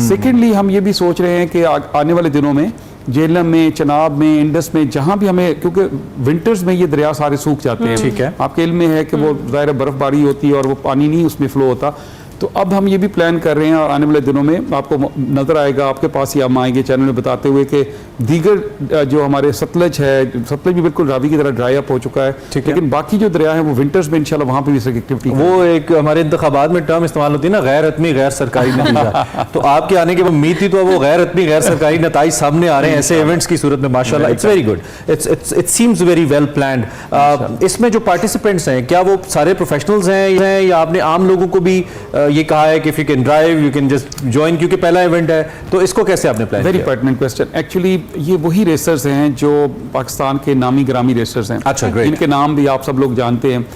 सेकेंडली हम ये भी सोच रहे हैं कि आने वाले दिनों में जेहलम में, चनाब में, इंडस में, जहाँ भी हमें, क्योंकि विंटर्स में ये दरिया सारे सूख जाते हैं, ठीक है, आपके इल्म में है कि वो ज़ाहिर बर्फबारी होती है और वो पानी नहीं उसमें फ्लो होता, तो अब हम ये भी प्लान कर रहे हैं और आने वाले दिनों में आपको नज़र आएगा, आपके पास ही हम आएंगे चैनल में बताते हुए कि दीगर जो हमारे सतलज है, सतलज भी बिल्कुल रावी की तरह ड्राई अप हो चुका है, लेकिन बाकी जो दरिया है वो विंटर्स में इंशाल्लाह वहाँ पे भी एक्टिविटी, वो एक हमारे इंतखाबात में टर्म इस्तेमाल होती है ना, गैर हतमी गैर सरकारी नतीजा तो आपके आने की उम्मीद थी, तो वो गैर हतमी गैर सरकारी नताइज सामने आ रहे हैं ऐसे इवेंट्स की सूरत में, माशाल्लाह it's very good, it seems very well planned. इसमें जो पार्टिसिपेंट्स हैं क्या वो सारे प्रोफेशनल्स हैं या आपने आम लोगों को भी ये कहा है कि if you can drive you can just join, क्योंकि पहला इवेंट है, तो इसको कैसे आपने प्लान किया? Very pertinent question. एक्चुअली ये वही रेसर्स हैं जो पाकिस्तान के नामी ग्रामी रेसर्स हैं, अच्छा, ग्रेट, इनके नाम भी आप सब लोग जानते हैं।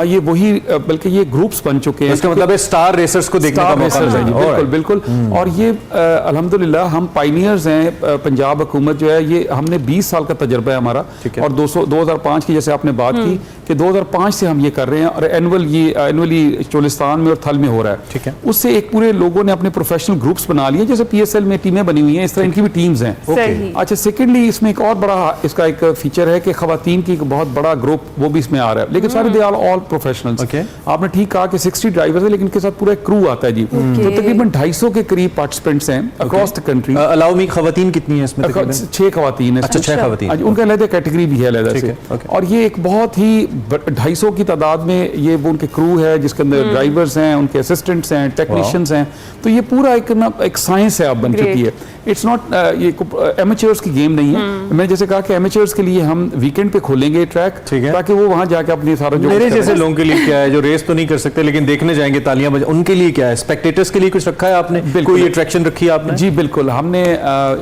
ये वही, बल्कि ये ग्रुप्स बन चुके हैं, इसका मतलब है स्टार रेसर्स को देखने का मौका मिला है। बिल्कुल बिल्कुल, और ये अल्हम्दुलिल्लाह हम पाइनियर्स हैं। पंजाब हुकूमत जो है ये हमने 20 साल का तजर्बा है हमारा, और 2005 की जैसे आपने बात की कि 2005 से हम ये कर रहे हैं और एनुअली चोलिस्तान में और थल में हो रहा है, ठीक है। उससे एक पूरे लोगों ने अपने प्रोफेशनल ग्रुप्स बना लिए, जैसे PSL में टीमें बनी हुई हैं, इस तरह इनकी भी टीम्स हैं। अच्छा, सेकेंडली इसमें एक और बड़ा इसका एक फीचर है कि खवातीन की एक बहुत बड़ा ग्रुप वो भी इसमें आ रहा है, लेकिन सारे दे आर ऑल प्रोफेशनल्स। आपने ठीक कहा कि 60 ड्राइवर्स है, लेकिन इनके साथ पूरा एक क्रू आता है जी, तो तकरीबन 250 के करीब पार्टिसिपेंट्स हैं across the country. Allow me, खवातीन कितनी है इसमें? 6 खवातीन है। अच्छा, 6 खवातीन, उनका अलग कैटेगरी भी है अलग से, और ये एक बहुत ही 250 की तादाद में ये वो उनके क्रू है जिसके अंदर ड्राइवर्स हैं, उनके असिस्टेंट्स हैं, टेक्नीशियंस हैं, तो ये पूरा एक साइंस है अब बन चुकी है। इट्स नॉट ये एमेचर्स की गेम नहीं है। मैंने जैसे कहा कि एमेचर्स के लिए हम वीकेंड पे खोलेंगे ट्रैक, ताकि वो वहां जाके अपनी सारा जो मेरे जैसे लोगों के लिए क्या है जो रेस तो नहीं कर सकते लेकिन देखने जाएंगे तालियां बजा, उनके लिए क्या है? स्पेक्टेटर्स के लिए कुछ रखा है आपने? कोई अट्रैक्शन रखी है आपने? जी बिल्कुल, हमने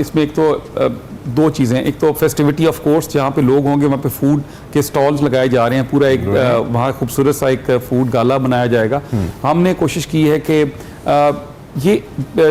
इसमें एक तो 2 चीज़ें, एक तो फेस्टिविटी ऑफ कोर्स जहाँ पे लोग होंगे, वहाँ पे फूड के स्टॉल्स लगाए जा रहे हैं, पूरा एक वहाँ खूबसूरत सा एक फूड गाला बनाया जाएगा। हमने कोशिश की है कि ये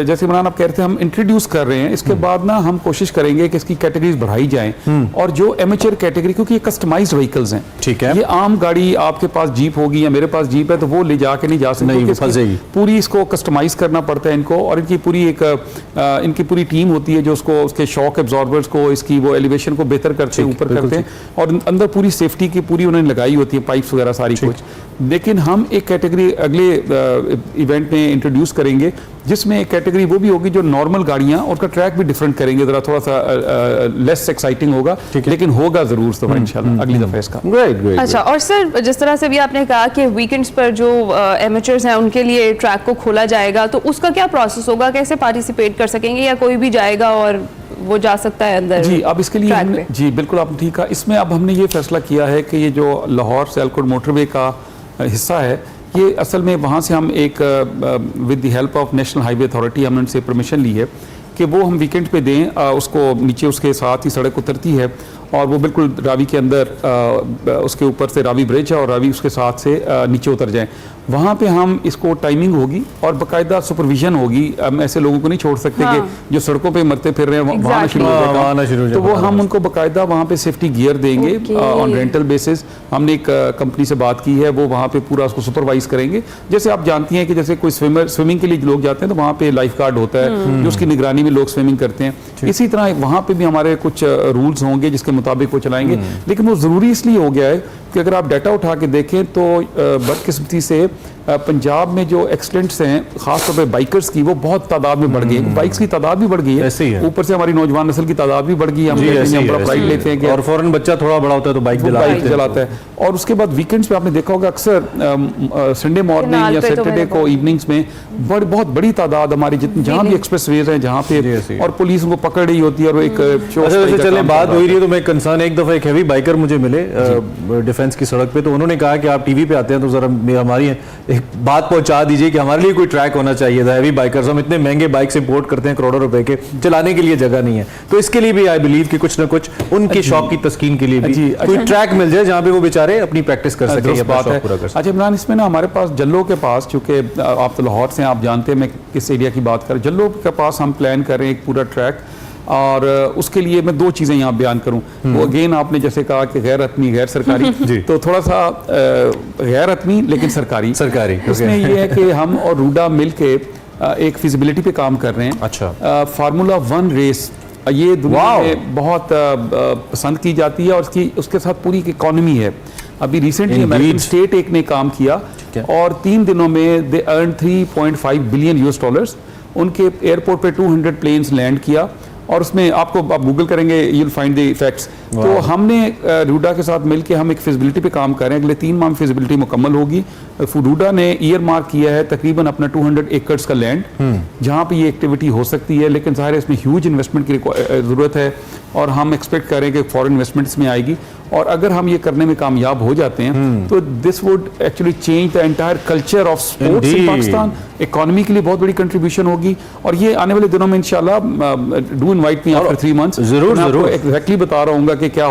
जैसे इमरान आप कह रहे थे हम इंट्रोड्यूस कर रहे हैं, इसके बाद ना हम कोशिश करेंगे कि इसकी कैटेगरीज बढ़ाई जाएं, और जो एमेचर कैटेगरी, क्योंकि ये कस्टमाइज्ड व्हीकल्स हैं, ठीक है, ये आम गाड़ी आपके पास जीप होगी या मेरे पास जीप है तो वो ले जाके नहीं जा सकते, पूरी इसको कस्टमाइज करना पड़ता है इनको, और इनकी पूरी इनकी पूरी टीम होती है जो उसको उसके शॉक एब्जॉर्बर्स को, इसकी वो एलिवेशन को बेहतर करते हैं, ऊपर करते हैं, और अंदर पूरी सेफ्टी की पूरी उन्होंने लगाई होती है, पाइप्स वगैरह सारी कुछ। लेकिन हम एक कैटेगरी अगले इवेंट में इंट्रोड्यूस करेंगे जिसमें एक कैटेगरी वो भी होगी जो नॉर्मल गाड़ियां, और उसका ट्रैक भी डिफरेंट करेंगे, जरा थोड़ा सा लेस एक्साइटिंग होगा, लेकिन होगा जरूर तो इंशाल्लाह अगली दफा इसका। ग्रेट। अच्छा, और सर जिस तरह से भी आपने कहा कि वीकेंड्स पर जो एमेचर्स हैं उनके लिए ट्रैक को खोला जाएगा, तो उसका क्या प्रोसेस होगा? कैसे पार्टिसिपेट कर सकेंगे, या कोई भी जाएगा और वो जा सकता है अंदर? जी, अब इसके लिए हमने, जी बिल्कुल आपने ठीक कहा, इसमें अब हमने ये फैसला किया है कि ये जो लाहौर सियालकोट मोटरवे का हिस्सा है, ये असल में वहाँ से हम एक with the help of national highway authority हमने उनसे परमिशन ली है कि वो हम वीकेंड पे दें, उसको नीचे उसके साथ ही सड़क उतरती है और वो बिल्कुल रावी के अंदर उसके ऊपर से रावी ब्रिज है और रावी उसके साथ से नीचे उतर जाएं। वहाँ पे हम इसको टाइमिंग होगी और बाकायदा सुपरविजन होगी। हम ऐसे लोगों को नहीं छोड़ सकते कि जो सड़कों पे मरते फिर रहे हैं वहाँ शुरू हो जाएगा, तो वो हम उनको बाकायदा वहाँ पे सेफ्टी गियर देंगे ऑन रेंटल बेसिस। हमने एक कंपनी से बात की है, वो वहाँ पे पूरा उसको सुपरवाइज करेंगे। जैसे आप जानती हैं कि जैसे कोई स्विमिंग के लिए लोग जाते हैं तो वहाँ पे लाइफ गार्ड होता है जो उसकी निगरानी में लोग स्विमिंग करते हैं। इसी तरह वहाँ पे भी हमारे कुछ रूल्स होंगे जिसके मुताबिक वो चलाएंगे। लेकिन वो ज़रूरी इसलिए हो गया है कि अगर आप डाटा उठा के देखें तो बदकिस्मती से पंजाब में जो एक्सीडेंट्स हैं खासतौर पे बाइकर्स की, वो बहुत तादाद में बढ़ गई है। बाइक्स की तादाद भी बढ़ गई है, ऊपर से हमारी नौजवान नस्ल की तादाद भी बढ़ गई है। हम बड़ा प्राइड लेते हैं और फौरन बच्चा थोड़ा बड़ा होता है तो बाइक चलाता है। और उसके बाद वीकेंड्स पे आपने देखा होगा अक्सर संडे मॉर्निंग या सैटरडे को इवनिंग्स में बहुत बड़ी तादाद हमारी जहाँ भी एक्सप्रेसवेज हैं जहाँ पे, और पुलिस उनको पकड़ रही होती है। और एक चले बात हो रही है तो मैं कंसर्न, एक दफा एक हैवी बाइकर मुझे मिले डिफेंस की सड़क पे, तो उन्होंने कहा कि आप टीवी पे आते हैं तो जरा हमारी एक बात पहुंचा दीजिए कि हमारे लिए कोई ट्रैक होना चाहिए था। हैवी बाइकर्स, हम इतने महंगे बाइक्स इंपोर्ट करते हैं करोड़ों रुपए के, चलाने के लिए जगह नहीं है, तो इसके लिए भी आई बिलीव कि कुछ ना कुछ उनके शौक की तस्कीन के लिए भी कोई ट्रैक मिल जाए जहां पे वो बेचारे अपनी प्रैक्टिस कर सके, अपना बात शौक है। पूरा कर सके। अच्छा इमरान, इसमें ना हमारे पास जल्लो के पास, चूंकि आप तो लाहौर से हैं, आप जानते हैं मैं किस एरिया की बात कर रहा हूं, जल्लो के पास हम प्लान कर रहे हैं एक पूरा ट्रैक, और उसके लिए मैं दो चीज़ें यहाँ बयान करूँ। वो अगेन आपने जैसे कहा कि गैर हतमी गैर सरकारी तो थोड़ा सा गैर हतमी लेकिन सरकारी उसमें ये है कि हम और रूडा मिल के एक फिजिबिलिटी पे काम कर रहे हैं। अच्छा। फार्मूला 1 रेस ये दुनिया में बहुत पसंद की जाती है, और उसके साथ पूरी इकोनॉमी है। अभी रिसेंटली अमेरिकन स्टेट एक ने काम किया और 3 दिनों में दे अर्न $3.5 बिलियन US। उनके एयरपोर्ट पे 200 प्लेन्स लैंड किया, और उसमें आप गूगल करेंगे you will find the effects. तो हमने रूडा के साथ मिलकर हम एक फिजिबिलिटी पे काम कर रहे हैं। अगले 3 माह में फिजिबिलिटी मुकम्मल होगी। रूडा ने ईयर मार्क किया है तकरीबन अपना 200 एकड़ का लैंड जहाँ पे ये एक्टिविटी हो सकती है, लेकिन ज़ाहिर है इसमें ह्यूज इन्वेस्टमेंट की ज़रूरत है, और हम एक्सपेक्ट करें कि फॉरेन इन्वेस्टमेंट इसमें आएगी। और अगर हम ये करने में कामयाब हो जाते हैं तो this would actually change the entire culture of sports in Pakistan. Economy के लिए बहुत बड़ी कंट्रीब्यूशन होगी, और ये आने वाले दिनों में इंशाल्लाह do invite me after 3 months. जरूर एग्जैक्टली बता रहा हूँ कि क्या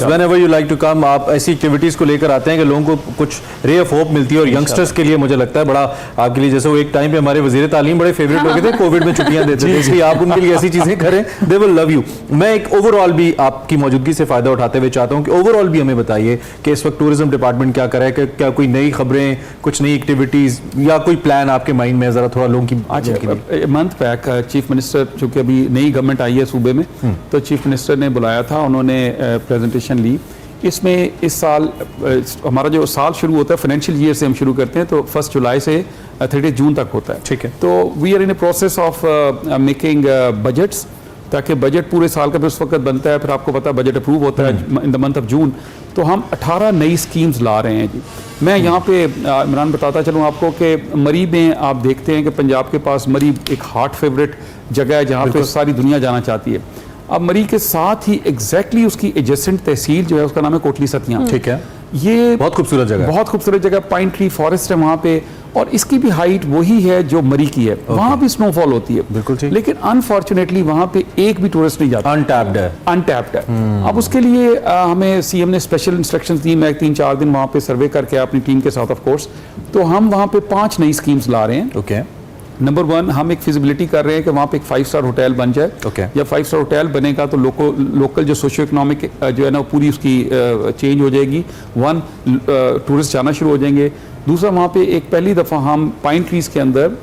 whenever you like to come, आप ऐसी एक्टिविटीज को लेकर आते हैं कि लोगों को कुछ रे ऑफ होप मिलती है, और यंगस्टर्स के लिए मुझे लगता है बड़ा आपके लिए, जैसे वो एक टाइम पे हमारे वजीर तालीम बड़े फेवरेट हो गए थे, कोविड में छुट्टियां देते थे, इसलिए आप उनके लिए ऐसी चीजें करें, दे विल लव यू। मैं एक ओवरऑल भी आपकी मौजूदगी से फायदा उठाते हुए चाहता हूं कि ओवरऑल भी हमें बताइए कि इस वक्त टूरिज्म डिपार्टमेंट क्या कर रहा है, क्या कोई नई खबरें, कुछ नई एक्टिविटीज या कोई प्लान आपके माइंड में, जरा थोड़ा लोगों की। मंथ बैक चीफ मिनिस्टर, चूंकि अभी नई गवर्नमेंट आई है सूबे में, तो चीफ मिनिस्टर ने बुलाया था, उन्होंने प्रेजेंटेशन ली। इसमें इस साल हमारा जो साल शुरू होता है फाइनेंशियल ईयर से हम शुरू करते हैं, तो 1 जुलाई से 30 जून तक होता है। ठीक है। तो we are in a process of making budgets, ताकि बजट पूरे साल का भी उस वक्त बनता है, फिर आपको पता है बजट अप्रूव होता है in the month of June. तो हम 18 नई स्कीम्स ला रहे हैं जी। मैं यहाँ पे इमरान बताता चलूँ आपको कि मरी में आप देखते हैं कि पंजाब के पास मरी एक हार्ट फेवरेट जगह है जहाँ पे सारी दुनिया जाना चाहती है। अब मरी के साथ ही एग्जैक्टली उसकी एडजेसेंट तहसील जो है उसका नाम है कोटली सतियां। ठीक है। ये बहुत खूबसूरत जगह, बहुत खूबसूरत जगह, पाइन ट्री फॉरेस्ट है वहाँ पे, और इसकी भी हाइट वही है जो मरी की है। वहाँ भी स्नोफॉल होती है, बिल्कुल ठीक। लेकिन अनफॉर्चुनेटली वहाँ पे एक भी टूरिस्ट नहीं जाता, अनटैप्ड है। अब उसके लिए हमें सीएम ने स्पेशल इंस्ट्रक्शंस दी। मैं 3-4 दिन वहाँ पे सर्वे करके अपनी टीम के साथ ऑफ कोर्स, तो हम वहाँ पे 5 नई स्कीम्स ला रहे हैं। ओके। नंबर 1, हम एक फिजिबिलिटी कर रहे हैं कि वहाँ पे एक 5 स्टार होटल बन जाए। जब 5 स्टार होटल बनेगा तो लोकल जो सोशियो इकोनॉमिक जो है ना पूरी उसकी चेंज हो जाएगी। 1, टूरिस्ट जाना शुरू हो जाएंगे। दूसरा, वहाँ पे एक पहली दफ़ा हम पाइन ट्रीज के अंदर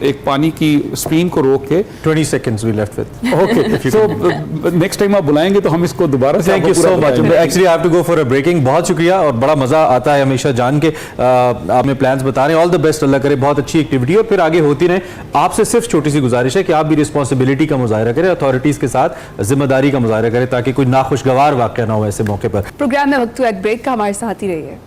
एक पानी की स्ट्रीम को रोक के 20 seconds we left with. Okay, so next time आप बुलाएंगे तो हम इसको दोबारा से thank you so much. Actually I have to go for a breaking. बहुत शुक्रिया, और बड़ा मजा आता है हमेशा जान के आपने प्लान्स बता रहे हैं। ऑल द बेस्ट, अल्लाह करे बहुत अच्छी एक्टिविटी और फिर आगे होती रहे। आपसे सिर्फ छोटी सी गुजारिश है कि आप भी रिस्पॉन्सिबिलिटी का मुजाहरा करें, अथॉरिटीज के साथ जिम्मेदारी का मुजाहरा करें, ताकि कोई नाखुशगवार वाक़या ना हो ऐसे मौके पर। प्रोग्राम में वक्त हुआ एक ब्रेक का, हमारे साथ ही रहिए।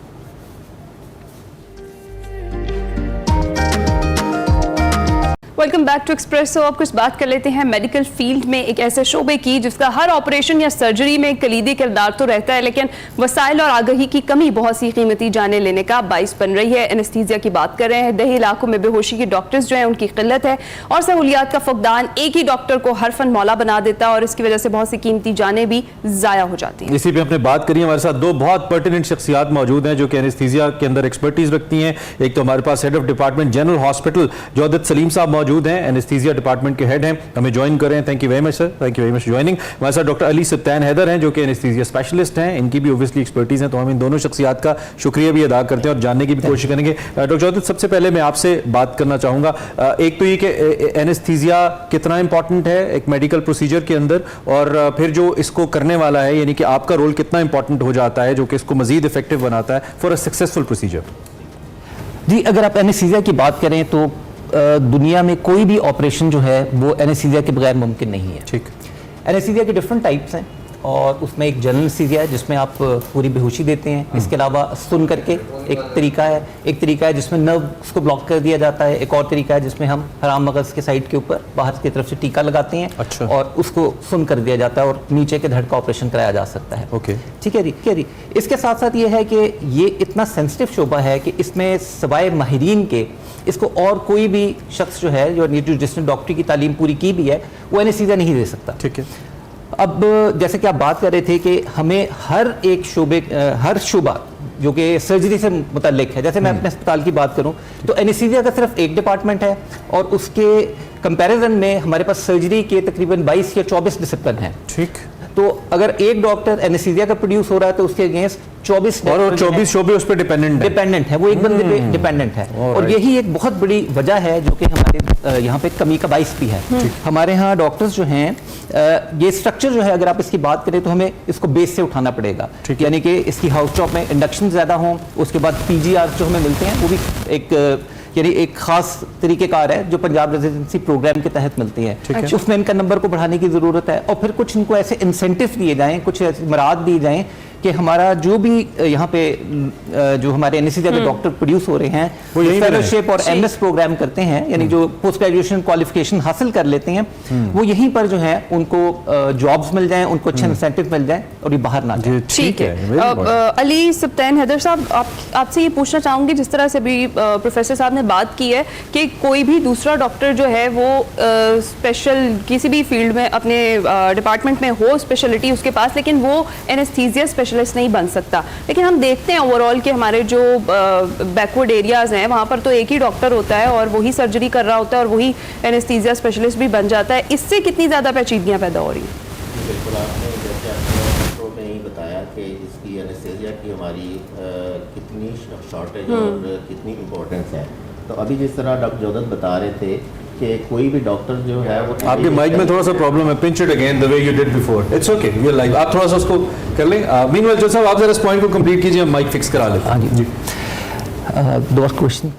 Welcome back to Expresso. अब कुछ बात कर लेते हैं मेडिकल फील्ड में एक ऐसे शोबे की जिसका हर ऑपरेशन या सर्जरी में कलीदी किरदार तो रहता है, लेकिन वसाइल और आगाही की कमी बहुत सी कीमती जानें लेने का बाइस बन रही है। एनेस्थीसिया की बात कर रहे हैं। दही इलाकों में बेहोशी के डॉक्टर्स जो हैं उनकी किल्लत है, और सहूलियात का फुकदान एक ही डॉक्टर को हरफन मौला बना देता है, और इसकी वजह से बहुत सी कीमती जानें भी ज़ाया हो जाती हैं। इसी पे अपने बात करिए। हमारे साथ 2 बहुत पर्टिनेंट शख्सियात मौजूद हैं जो कि एनेस्थीसिया के अंदर एक्सपर्टीज रखती हैं। एक तो हमारे पास head of department general hospital Jaudat Saleem साहब मौजूद हैं, एनेस्थीसिया डिपार्टमेंट के हेड हैं, हमें ज्वाइन कर रहे हैं। Thank you very much sir, thank you very much joining. हमारे साथ डॉक्टर अली सत्तान हैदर हैं जो कि एनेस्थीसिया स्पेशलिस्ट हैं, इनकी भी ऑब्वियसली एक्सपर्टीज है, तो हम इन दोनों शख्सियात का शुक्रिया भी अदा करते हैं और जानने की भी कोशिश करेंगे। डॉक्टर जौदत, सबसे पहले मैं आपसे बात करना चाहूंगा, एक तो ये कि एनेस्थीसिया कितना इंपॉर्टेंट है एक मेडिकल प्रोसीजर के अंदर, और फिर जो इसको करने वाला है यानी कि आपका रोल कितना इंपॉर्टेंट हो जाता है जो कि इसको मजीद इफेक्टिव बनाता है फॉर अ सक्सेसफुल प्रोसीजर। जी, अगर आप एनेस्थीसिया की बात करें तो दुनिया में कोई भी ऑपरेशन जो है वो एनेस्थीसिया के बगैर मुमकिन नहीं है। ठीक। एनेस्थीसिया के डिफरेंट टाइप्स हैं। और उसमें एक जनरल एनेस्थीसिया है जिसमें आप पूरी बेहोशी देते हैं। इसके अलावा सुन करके एक तरीका है जिसमें नर्व्स को ब्लॉक कर दिया जाता है। एक और तरीका है जिसमें हम हराम मगज़ के साइड के ऊपर बाहर की तरफ से टीका लगाते हैं। अच्छा। और उसको सुन कर दिया जाता है और नीचे के धड़ का ऑपरेशन कराया जा सकता है। ओके। ठीक है जी। इसके साथ साथ ये है कि ये इतना सेंसिटिव शोबा है कि इसमें सवाए माहिरीन के इसको और कोई भी शख्स जो है जिसने डॉक्टरी की तालीम पूरी की भी है वो एनेस्थीसिया नहीं दे सकता। ठीक है। अब जैसे कि आप बात कर रहे थे कि हमें हर शोबा जो कि सर्जरी से मुतल्लिक है, जैसे मैं अपने अस्पताल की बात करूं तो एनेस्थीसिया का सिर्फ एक डिपार्टमेंट है और उसके कंपैरिजन में हमारे पास सर्जरी के तकरीबन 22 या 24 डिसिप्लिन हैं। ठीक। तो अगर एक डॉक्टर एनेस्थीसिया का प्रोड्यूस हो रहा है तो उसके अगेंस्ट 24 और 24 शोबे उस पर डिपेंडेंट है, वो एक बंदे पे डिपेंडेंट है। और यही एक बहुत बड़ी वजह है जो कि हमारे यहाँ पे कमी का बाइस भी है। हमारे यहाँ डॉक्टर्स जो हैं ये स्ट्रक्चर जो है अगर आप इसकी बात करें तो हमें इसको बेस से उठाना पड़ेगा। यानी कि इसकी हाउस टॉप में इंडक्शन ज़्यादा हों, उसके बाद PGR जो हमें मिलते हैं वो भी एक खास तरीक़ेकार है जो पंजाब रेजिडेंसी प्रोग्राम के तहत मिलती है। उसमें इनका नंबर को बढ़ाने की ज़रूरत है और फिर कुछ इनको ऐसे इंसेंटिव दिए जाएं, कुछ ऐसी मराद दी जाएं कि हमारा जो भी यहाँ पे जो हमारे एनेस्थीसिया के डॉक्टर प्रोड्यूस हो रहे हैं वो फेलोशिप और MS प्रोग्राम करते हैं, यानी जो पोस्ट ग्रेजुएशन क्वालिफिकेशन हासिल कर लेते हैं वो यहीं पर जो है उनको जॉब्स मिल जाएं, उनको अच्छे इंसेंटिव मिल जाएं और ये बाहर ना जाए। ठीक है। अली सब्तैन हैदर साहब, आपसे ये पूछना चाहूँगी, जिस तरह से भी प्रोफेसर साहब ने बात की है कि कोई भी दूसरा डॉक्टर जो है वो स्पेशल किसी भी फील्ड में अपने डिपार्टमेंट में हो स्पेशलिटी उसके पास, लेकिन वो एनेस्थीसिया स्पेशलिस्ट नहीं बन सकता। लेकिन हम देखते हैं ओवरऑल कि हमारे जो बैकवर्ड एरियाज हैं वहाँ पर तो एक ही डॉक्टर होता है और वही सर्जरी कर रहा होता है और वही एनेस्थीसिया स्पेशलिस्ट भी बन जाता है। इससे कितनी ज़्यादा पेचीदगियाँ पैदा हो रही हैं? बिल्कुल, आपने जैसे आपने इंट्रो में ही बताया कि इसकी एनेस्थीसिया की हमारी कितनी शॉर्टेज और कितनी इम्पोर्टेंस है। तो अभी जिस तरह डॉक्टर जोदत बता रहे थे कि कोई भी डॉक्टर जो है वो आपके माइक में थोड़ा सा प्रॉब्लम है, pinch it again the way you did before. It's okay, you are live. आप थोड़ा सा उसको कर लें। मीनवाइल जो साहब आप जरा इस पॉइंट को कंप्लीट कीजिए, हम माइक फिक्स करा लेते हैं। जी। दो क्वेश्चन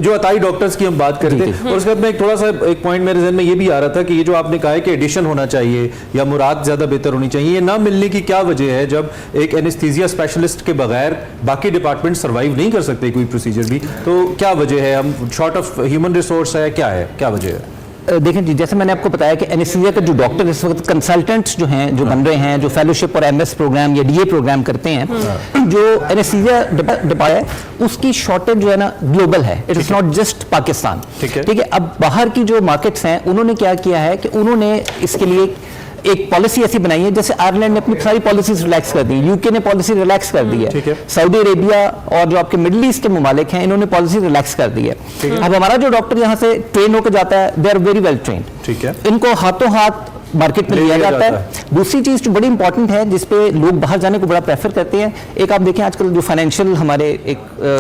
जो अताई डॉक्टर्स की हम बात करते हैं और उसके बाद में एक थोड़ा सा एक पॉइंट मेरे जहन में ये भी आ रहा था कि ये जो आपने कहा है कि एडिशन होना चाहिए या मुराद ज़्यादा बेहतर होनी चाहिए, ये ना मिलने की क्या वजह है जब एक एनेस्थीसिया स्पेशलिस्ट के बगैर बाकी डिपार्टमेंट सर्वाइव नहीं कर सकते कोई प्रोसीजर भी? तो क्या वजह है? हम शॉर्ट ऑफ ह्यूमन रिसोर्स है, क्या वजह है? देखें जी, जैसे मैंने आपको बताया कि एनेस्थीसिया के जो डॉक्टर इस वक्त कंसल्टेंट्स जो हैं जो बन रहे हैं, जो फेलोशिप और MS प्रोग्राम या DA प्रोग्राम करते हैं, जो एनेस्थीसिया डिपार्टमेंट है उसकी शॉर्टेज जो है ना ग्लोबल है। It is not just Pakistan. ठीक है। अब बाहर की जो मार्केट्स हैं उन्होंने क्या किया है कि उन्होंने इसके लिए एक पॉलिसी ऐसी बनाई है, जैसे आयरलैंड ने अपनी सारी पॉलिसीज रिलैक्स कर दी, UK ने पॉलिसी रिलैक्स कर दी है, सऊदी अरेबिया और जो आपके मिडिल ईस्ट के ममालिक हैं इन्होंने पॉलिसी रिलैक्स कर दी है। अब हमारा जो डॉक्टर यहाँ से ट्रेन होकर जाता है they are very well trained. ठीक है। इनको हाथों हाथ मार्केट में लिया जाता है। दूसरी चीज जो बड़ी इंपॉर्टेंट है जिसपे लोग बाहर जाने को बड़ा प्रेफर करते हैं, एक आप देखें आजकल जो फाइनेंशियल हमारे एक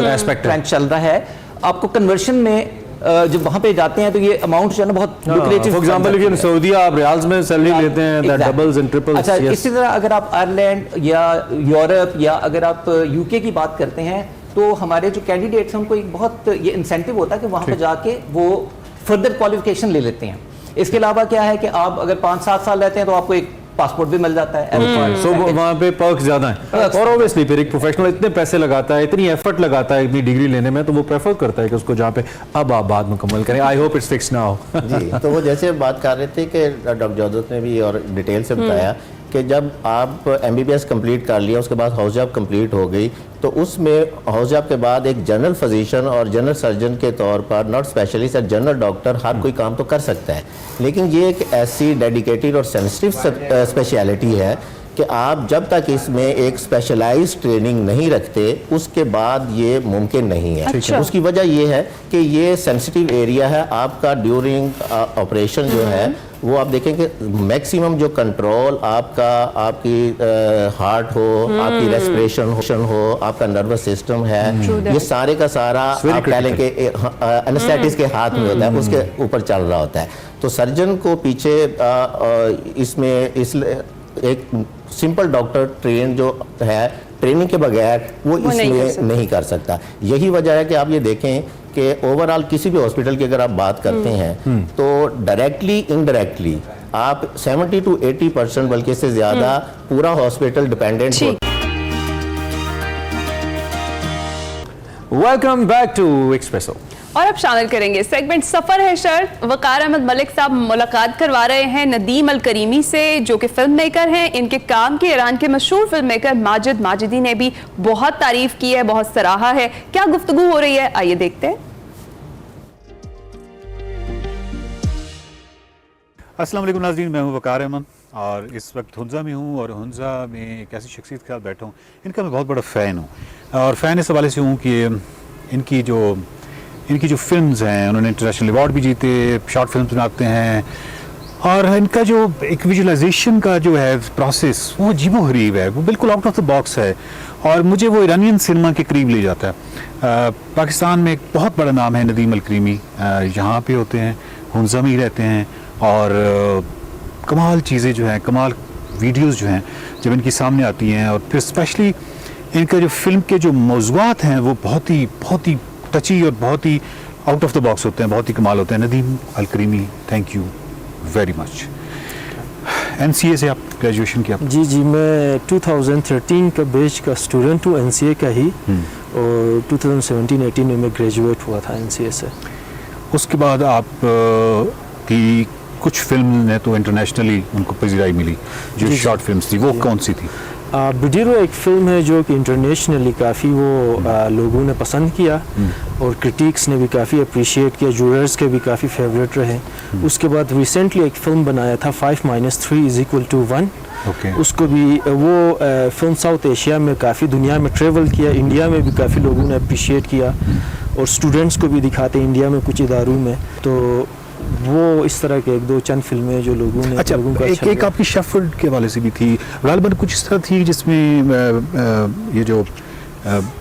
एस्पेक्ट ट्रेंड चल रहा है, आपको कन्वर्शन में जब वहां पे जाते हैं तो ये अमाउंट जो है ना बहुत lucrative. For example if in Saudi आप रियाल्स में सैलरी लेते हैं, दैट डबल्स एंड ट्रिपल्स। अच्छा, इसी तरह अगर आप आयरलैंड या यूरोप या अगर आप UK की बात करते हैं तो हमारे जो कैंडिडेट्स हैं उनको एक बहुत ये इंसेंटिव होता है कि वहां पर जाके वो फर्दर क्वालिफिकेशन ले लेते हैं। इसके अलावा क्या है कि आप अगर 5-7 साल रहते हैं तो आपको एक पासपोर्ट भी मिल जाता है। सो वहाँ पे पर्क्स ज्यादा हैं और ऑब्वियसली फिर एक प्रोफेशनल इतने पैसे लगाता है, इतनी एफर्ट लगाता है इतनी डिग्री लेने में, तो वो प्रेफर करता है कि उसको जहाँ पे अब आप बात मुकम्मल करें। I hope it's fix now. जी, तो वो जैसे बात कर रहे थे कि डॉक्टर जोदत ने भी और डिटेल से बताया कि जब आप MBBS कंप्लीट कर लिया उसके बाद हाउस जॉब कंप्लीट हो गई तो उसमें हाउस जॉब के बाद एक जनरल फिजिशियन और जनरल सर्जन के तौर पर नॉट स्पेशलिस्ट या जनरल डॉक्टर हर कोई काम तो कर सकता है, लेकिन ये एक ऐसी डेडिकेटेड और सेंसिटिव स्पेशलिटी है कि आप जब तक इसमें एक स्पेशलाइज्ड ट्रेनिंग नहीं रखते उसके बाद ये मुमकिन नहीं है। अच्छा। उसकी वजह ये है कि ये सेंसिटिव एरिया है आपका। ड्यूरिंग ऑपरेशन जो है वो आप देखें कि मैक्सिमम जो कंट्रोल आपका आपकी हार्ट हो, आपकी रेस्पिरेशन हो, आपका नर्वस सिस्टम है, ये सारे का सारा आप कह लें कि एनेस्थेटिस्ट के हाथ में होता है, उसके ऊपर चल रहा होता है। तो सर्जन को पीछे इसमें एक सिंपल डॉक्टर ट्रेन जो है ट्रेनिंग के बगैर वो इसमें नहीं कर सकता। यही वजह है कि आप ये देखें कि ओवरऑल किसी भी हॉस्पिटल की अगर आप बात करते हैं तो डायरेक्टली इनडायरेक्टली आप 70 to 80% बल्कि इससे ज़्यादा पूरा हॉस्पिटल डिपेंडेंट हो। Welcome back to Expresso. और अब शामिल करेंगे सेगमेंट सफर है शर्त। वकार अहमद मलिक साहब मुलाकात करवा रहे हैं नदीम अल करीमी से, जो कि फिल्म मेकर हैं। इनके काम की ईरान के मशहूर फिल्म मेकर माजिद माजिदी ने भी बहुत तारीफ की है, बहुत सराहा है। क्या गुफ्तगू हो रही है, आइए देखते हैं। अस्सलाम वालेकुम नाज़रीन, मैं हूं वकार अहमद और इस वक्त हुंजा में हूं और हुंजा में एक ऐसी शख्सियत के साथ बैठा हूं, इनका मैं बहुत बड़ा फ़ैन हूं और फ़ैन इस हवाले से हूं कि इनकी जो फिल्म्स हैं, उन्होंने इंटरनेशनल अवार्ड भी जीते, शॉर्ट फिल्म्स बनाते हैं और इनका जो एक विजुअलाइजेशन का जो है प्रोसेस वो अजीबो-गरीब है, वो बिल्कुल आउट ऑफ द बॉक्स है और मुझे वो ईरानियन सिनेमा के करीब ले जाता है। पाकिस्तान में एक बहुत बड़ा नाम है नदीम अल करीमी, यहाँ पे होते हैं, हुंजा में ही रहते हैं और कमाल चीज़ें जो हैं, कमाल वीडियोस जो हैं जब इनकी सामने आती हैं और फिर स्पेशली इनका जो फिल्म के जो मौज़ूआत हैं वो बहुत ही टची और बहुत ही आउट ऑफ द बॉक्स होते हैं, बहुत ही कमाल होते हैं। Nadeem Al Karimi, thank you very much. NCA से आप ग्रेजुएशन किया? जी, मैं 2013 का बैच का स्टूडेंट हूँ, NCA का ही, और 2017-18 में मैं ग्रेजुएट हुआ था NCA से। उसके बाद आप की कुछ फिल्म ने तो इंटरनेशनली उनको पजीराई मिली, जो शॉर्ट फिल्म्स थी, वो कौन सी थी? बिडीरो एक फ़िल्म है जो कि इंटरनेशनली काफ़ी वो लोगों ने पसंद किया और क्रिटिक्स ने भी काफ़ी अप्रिशिएट किया, जूरर्स के भी काफ़ी फेवरेट रहे। उसके बाद रिसेंटली एक फ़िल्म बनाया था 5-3 = 1। उसको भी वो फिल्म साउथ एशिया में काफ़ी दुनिया में ट्रेवल किया, इंडिया में भी काफ़ी लोगों ने अप्रिशिएट किया और स्टूडेंट्स को भी दिखाते इंडिया में कुछ इदारों में। तो वो इस तरह के एक दो चंद फिल्में जो लोगों ने अच्छा, लोगों का एक आपकी शेफर्ड के हवाले से भी थी, गालिबन कुछ इस तरह थी जिसमें ये जो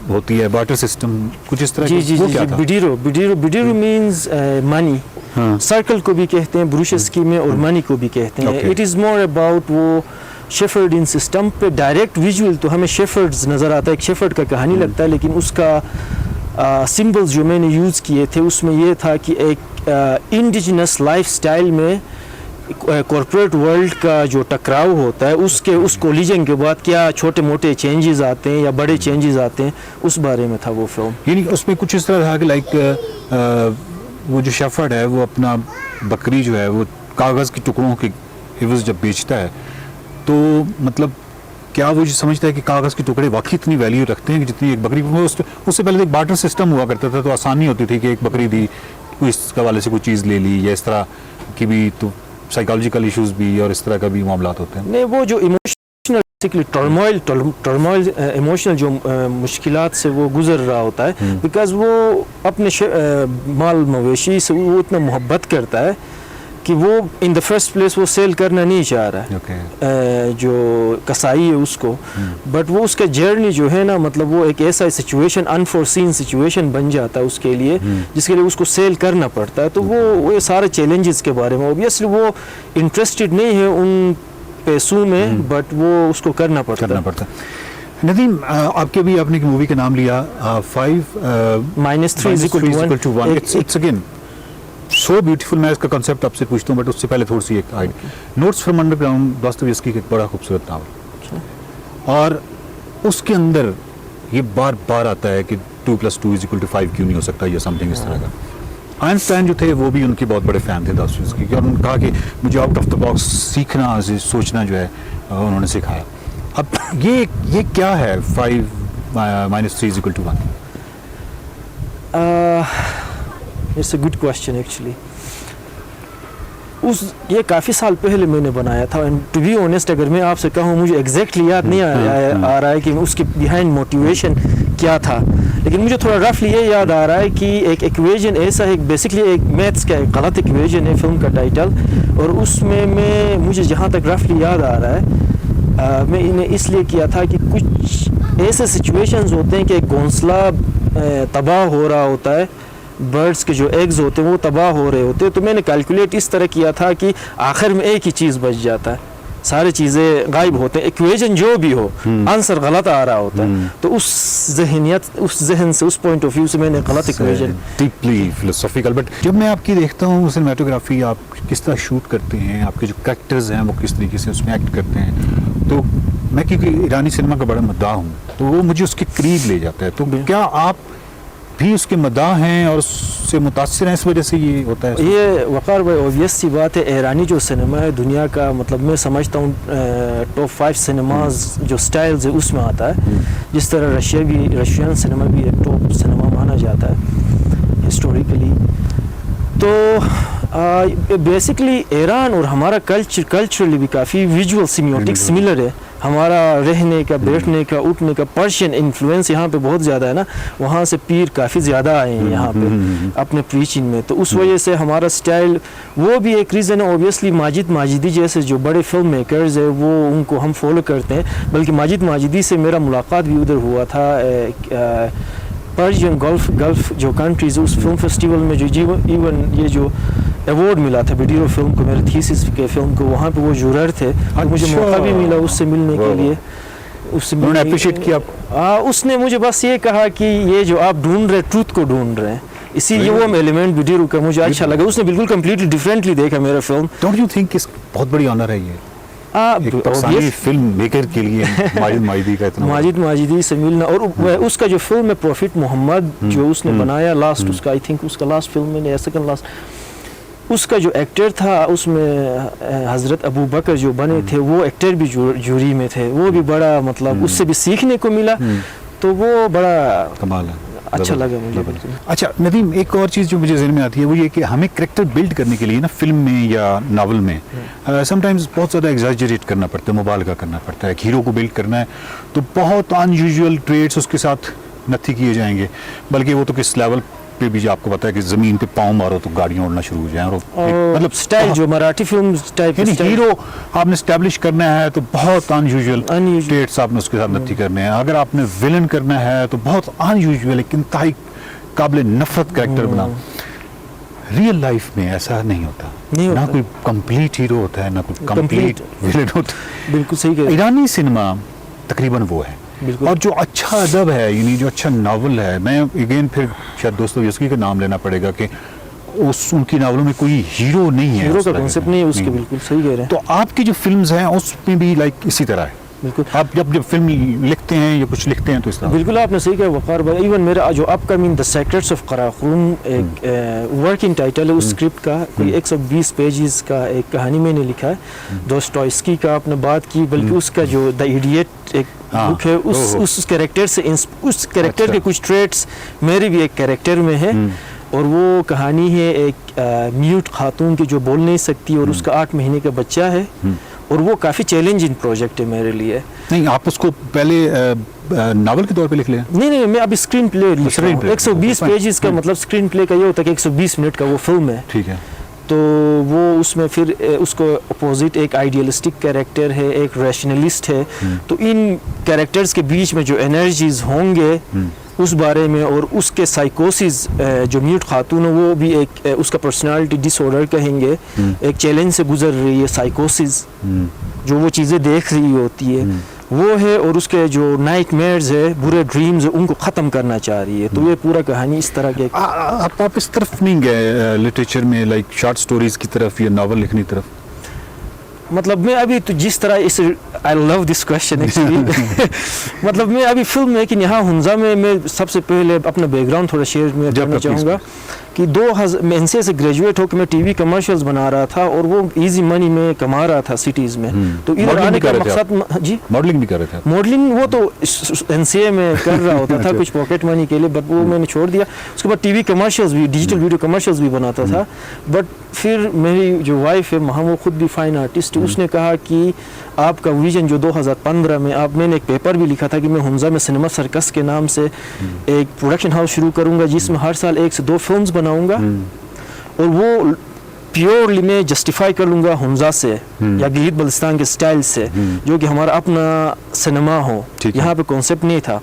होती है बार्टर सिस्टम, कुछ इस तरह जी, वो क्या था? बिडीरो मीन्स मनी, सर्कल को भी कहते हैं, ब्रूशर स्कीम और मनी को भी कहते हैं। इट इज़ मोर अबाउट वो शेफर्ड इन सिस्टम पे डायरेक्ट विजुअल तो हमें शेफर्ड्स नज़र आता है, एक शेफर्ड का कहानी लगता है, लेकिन उसका सिंबल्स जो मैंने यूज़ किए थे उसमें ये था कि एक इंडिजिनस लाइफस्टाइल में कॉर्पोरेट वर्ल्ड का जो टकराव होता है उस कोलिजन के बाद क्या छोटे मोटे चेंजेस आते हैं या बड़े चेंजेस आते हैं, उस बारे में था वो फिल्म। यानी उसमें कुछ इस तरह था कि लाइक वो जो शेफर्ड है वो अपना बकरी जो है वो कागज़ के टुकड़ों के एवज़ जब बेचता है तो मतलब क्या वो समझता है कि कागज़ के टुकड़े वाकई इतनी वैल्यू रखते हैं कि जितनी एक बकरी, उससे पहले एक बार्टर सिस्टम हुआ करता था तो आसानी होती थी कि एक बकरी दी, कोई इस हवाले से कोई चीज़ ले ली या इस तरह की भी, तो साइकोलॉजिकल इश्यूज भी और इस तरह का भी मामला होते हैं। नहीं, वो जो इमोशनल बेसिकली टर्मोइल इमोशनल जो मुश्किलात से वो गुजर रहा होता है, बिकॉज वो अपने माल मवेशी से वो इतना मोहब्बत करता है कि वो इन द फर्स्ट प्लेस वो सेल करना नहीं चाह रहा है, जो कसाई है उसको, बट वो उसका जर्नी जो है ना, मतलब वो एक ऐसा सिचुएशन, अनफोर्सीन सिचुएशन बन जाता है उसके लिए जिसके लिए उसको सेल करना पड़ता है। तो वो सारे चैलेंजेस के बारे में ऑब्वियसली वो इंटरेस्टेड नहीं है उन पैसों में, बट वो उसको करना पड़ता है। नदीम, आपके भी आपने एक मूवी का नाम लिया 5-3 = 1। It's again so beautiful. मैं इसका कॉन्सेप्ट आपसे पूछता हूँ, बट उससे पहले थोड़ी सी एक नोट्स फ्रॉम अंडरग्राउंड, दोस्तोयेव्स्की का एक बड़ा खूबसूरत नावल, और उसके अंदर ये बार बार आता है कि 2+2 = 5 क्यों नहीं हो सकता या समथिंग इस तरह का। आइंस्टाइन जो थे वो भी उनके बहुत बड़े फ़ैन थे दोस्तोयेव्स्की के, और उन्होंने कहा कि मुझे आउट ऑफ द बॉक्स सीखना, सोचना जो है उन्होंने सिखाया। अब ये क्या है 5-3 = 1? It's a good question actually. ये काफ़ी साल पहले मैंने बनाया था, एंड टू बी ऑनेस्ट अगर मैं आपसे कहूँ मुझे एग्जैक्टली याद नहीं आ रहा है कि उसके बिहाइंड मोटिवेशन क्या था, लेकिन मुझे थोड़ा रफली ये याद आ रहा है कि एक इक्वेशन ऐसा है, बेसिकली एक मैथ्स का एक गलत इक्वेशन है फिल्म का टाइटल, और उसमें मुझे जहाँ तक रफली याद आ रहा है मैं इन्हें इसलिए किया था कि कुछ ऐसे सिचुएशंस होते हैं कि एक घोंसला तबाह हो रहा होता है, बर्ड्स के जो एग्स होते हैं वो तबाह हो रहे होते हैं, तो मैंने कैलकुलेट इस तरह किया था कि आखिर में एक ही चीज़ बच जाता है, सारी चीज़ें गायब होते हैं, इक्वेशन जो भी हो आंसर गलत आ रहा होता है, तो उस जहन से, उस पॉइंट ऑफ व्यू से मैंने गलत इक्वेशन डीपली फिलोसॉफिकल। बट जब मैं आपकी देखता हूँ सिनेमेटोग्राफी, आप किस तरह शूट करते हैं, आपके जो कैरेक्टर्स हैं वो किस तरीके से उसमें एक्ट करते हैं, तो मैं क्योंकि ईरानी सिनेमा का बड़ा मद्दाह हूँ तो वो मुझे उसके करीब ले जाता है। तो क्या आप भी उसके मद्दाह हैं और उससे मुतासिर हैं, इस वजह से ये होता है? ये वक़ार भाई ऑब्वियस सी बात है, ईरानी जो सिनेमा है दुनिया का, मतलब मैं समझता हूँ टॉप 5 सिनेमाज जो स्टाइल्स है उसमें आता है। जिस तरह रशियन सिनेमा भी एक टॉप सिनेमा माना जाता है हिस्टोरिकली। तो बेसिकली ईरान और हमारा कल्चरली भी काफ़ी विजुअल सिमियोटिक सिमिलर है। हमारा रहने का, बैठने का, उठने का पर्शियन इन्फ्लुएंस यहाँ पे बहुत ज़्यादा है ना, वहाँ से पीर काफ़ी ज़्यादा आए हैं यहाँ पे अपने प्रीचिंग में, तो उस वजह से हमारा स्टाइल वो भी एक रीज़न है। ऑब्वियसली माजिदी जैसे जो बड़े फिल्म मेकर्स है वो उनको हम फॉलो करते हैं, बल्कि माजिदी से मेरा मुलाकात भी उधर हुआ था पर्शियन गल्फ जो कंट्रीज़, उस फिल्म फेस्टिवल में जो इवन ये जो अवार्ड मिला था वीडियो फिल्म को, मेरे थीसिस के फिल्म को, वहाँ पे वो जूरर थे। मुझे मौका भी मिला उससे मिलने के लिए, उससे उन्होंने अप्रिशिएट किया। उसने मुझे बस ये कहा कि ये जो आप ढूंढ रहे, ट्रूथ को ढूंढ रहे हैं, इसीलिए वो एलिमेंट वीडियो का मुझे अच्छा लगा। उसने बिल्कुल कम्प्लीटली डिफरेंटली देखा मेरा फिल्म। डोंट यू थिंक इस बहुत बड़ी ऑनर है ये एक पाकिस्तानी फिल्म मेकर के लिए माजिदी का इतना माजिदी से मिलना, और उसका जो फिल्म है प्रॉफिट मोहम्मद जो उसने बनाया लास्ट, उसका आई थिंक उसका लास्ट फिल्म में या सेकंड लास्ट, उसका जो एक्टर था उसमें हज़रत अबू बकर जो बने थे वो एक्टर भी जूरी में थे, वो भी बड़ा मतलब उससे भी सीखने को मिला, तो वो बड़ा कमाल है, अच्छा लगा मुझे। अच्छा नदीम, एक और चीज़ जो मुझे ज़हन में आती है वो ये कि हमें कैरेक्टर बिल्ड करने के लिए ना फिल्म में या नावल में समटाइम्स बहुत ज़्यादा एग्जैजरेट करना पड़ता है, मुबालगा करना पड़ता है। एक हीरो को बिल्ड करना है तो बहुत अनयूजुअल ट्रेड्स उसके साथ नथी किए जाएंगे, बल्कि वो तो किस लेवल पे भी आपको पता है कि ज़मीन पे पाँव मारो तो गाड़ियाँ उड़ना शुरू हो जाएं, और मतलब स्टाइल जो मराठी फिल्म टाइप हीरो आपने स्टैब्लिश करना है तो बहुत अनयूजुअल ट्रेड्स आपने उसके साथ नथी करने हैं। अगर आपने विलन करना है तो बहुत अनयूजुअल एक इंतहाई काबिल नफरत कैरेक्टर बनाओ। रियल लाइफ में ऐसा नहीं होता, ना कोई कंप्लीट हीरो होता है ना कोई कंप्लीट विलन होता है। बिल्कुल सही कह। ईरानी सिनेमा तकरीबन वो है, और जो अच्छा अदब है, यानी जो अच्छा नावल है, मैं अगेन फिर शायद दोस्तोयेव्स्की का नाम लेना पड़ेगा कि उनकी नावलों में कोई हीरो नहीं है, हीरो का कॉन्सेप्ट नहीं है उसके, बिल्कुल सही कह रहे हैं। तो आपकी जो फिल्म्स हैं उसमें भी लाइक इसी तरह है, बिल्कुल। आप जब फिल्म लिखते हैं या कुछ लिखते हैं तो इस तरह बिल्कुल आपने सही कहा वक़ार भाई। इवन मेरा जो अपकमिंग द सेक्रेट्स ऑफ कराखून एक वर्किंग टाइटल है उस स्क्रिप्ट का, कोई 120 पेजेस का एक कहानी मैंने लिखा है। दोस्तोयेव्स्की का आपने बात की, बल्कि उसका जो द इडियट एक बुक है, उस कैरेक्टर से, उस कैरेक्टर के कुछ ट्रेट्स मेरे भी एक कैरेक्टर में है, और वो कहानी है एक म्यूट खातून की जो बोल नहीं सकती और उसका 8 महीने का बच्चा है, और वो काफ़ी चैलेंजिंग प्रोजेक्ट है मेरे लिए। नहीं, आप उसको पहले नावल के तौर पे लिख लें? नहीं, मैं अभी स्क्रीन प्ले लिख रहा हूँ। 120 पेजेस का मतलब स्क्रीन प्ले का ये होता है कि 120 मिनट का वो फिल्म है, ठीक है। तो वो उसमें फिर उसको अपोजिट एक आइडियलिस्टिक कैरेक्टर है, एक रैशनलिस्ट है, तो इन कैरेक्टर्स के बीच में जो एनर्जीज होंगे उस बारे में, और उसके साइकोसिस जो म्यूट खातून है वो भी एक उसका पर्सनालिटी डिसऑर्डर कहेंगे, एक चैलेंज से गुजर रही है, साइकोसिस जो वो चीज़ें देख रही होती है वो है, और उसके जो नाइटमेयर्स है, बुरे ड्रीम्स है, उनको ख़त्म करना चाह रही है। तो ये पूरा कहानी इस तरह के। आप इस तरफ नहीं गए लिटरेचर में, लाइक शॉर्ट स्टोरीज की तरफ या नावल लिखने की तरफ? मतलब मैं अभी तो जिस तरह इस I love this question actually मतलब मैं अभी फिल्म में, लेकिन यहाँ हुंजा में मैं सबसे पहले अपना बैकग्राउंड थोड़ा शेयर में करना चाहूँगा कि 2000 मैं एनसीए से ग्रेजुएट होकर मैं टीवी कमर्शियल्स बना रहा था, और वो इजी मनी में कमा रहा था सिटीज़ में। तो इधर आने का मकसद जी मॉडलिंग भी कर रहे थे? मॉडलिंग वो तो एनसीए में कर रहा होता था कुछ पॉकेट मनी के लिए, बट वो मैंने छोड़ दिया। उसके बाद टीवी कमर्शियल्स भी, डिजिटल वीडियो कमर्शियल्स भी बनाता था। बट फिर मेरी जो वाइफ है वहाँ, वो खुद भी फाइन आर्टिस्ट है, उसने कहा कि आपका विजन जो 2015 में मैंने एक पेपर भी लिखा था कि मैं हुंजा में सिनेमा सर्कस के नाम से एक प्रोडक्शन हाउस शुरू करूँगा जिसमें हर साल 1 से 2 फिल्म्स बनाऊँगा, और वो प्योरली मैं जस्टिफाई कर लूँगा हुंजा से या गिलीत बल्तिस्तान के स्टाइल से, जो कि हमारा अपना सिनेमा हो। यहाँ पे कॉन्सेप्ट नहीं था,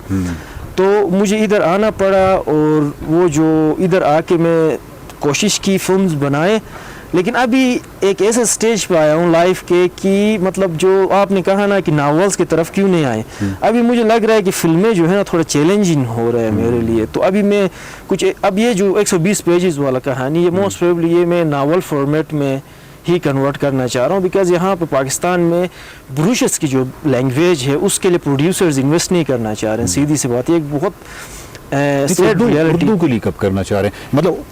तो मुझे इधर आना पड़ा, और वो जो इधर आके मैं कोशिश की फिल्म्स बनाए, लेकिन अभी एक ऐसे स्टेज पे आया हूँ लाइफ के कि मतलब जो आपने कहा ना कि नावल्स की तरफ क्यों नहीं आए, अभी मुझे लग रहा है कि फिल्में जो है ना थोड़ा चैलेंजिंग हो रहा है मेरे लिए। तो अभी मैं कुछ अब ये जो 120 पेजेस वाला कहानी ये मोस्ट प्रोबेबली ये मैं नावल फॉर्मेट में ही कन्वर्ट करना चाह रहा हूँ, बिकॉज यहाँ पे पाकिस्तान में ब्रूशस की जो लैंग्वेज है उसके लिए प्रोड्यूसर्स इन्वेस्ट नहीं करना चाह रहे हैं। सीधी सी बात, ये एक बहुत सैड रियलिटी। उर्दू के लिए कब करना चाह रहे हैं? मतलब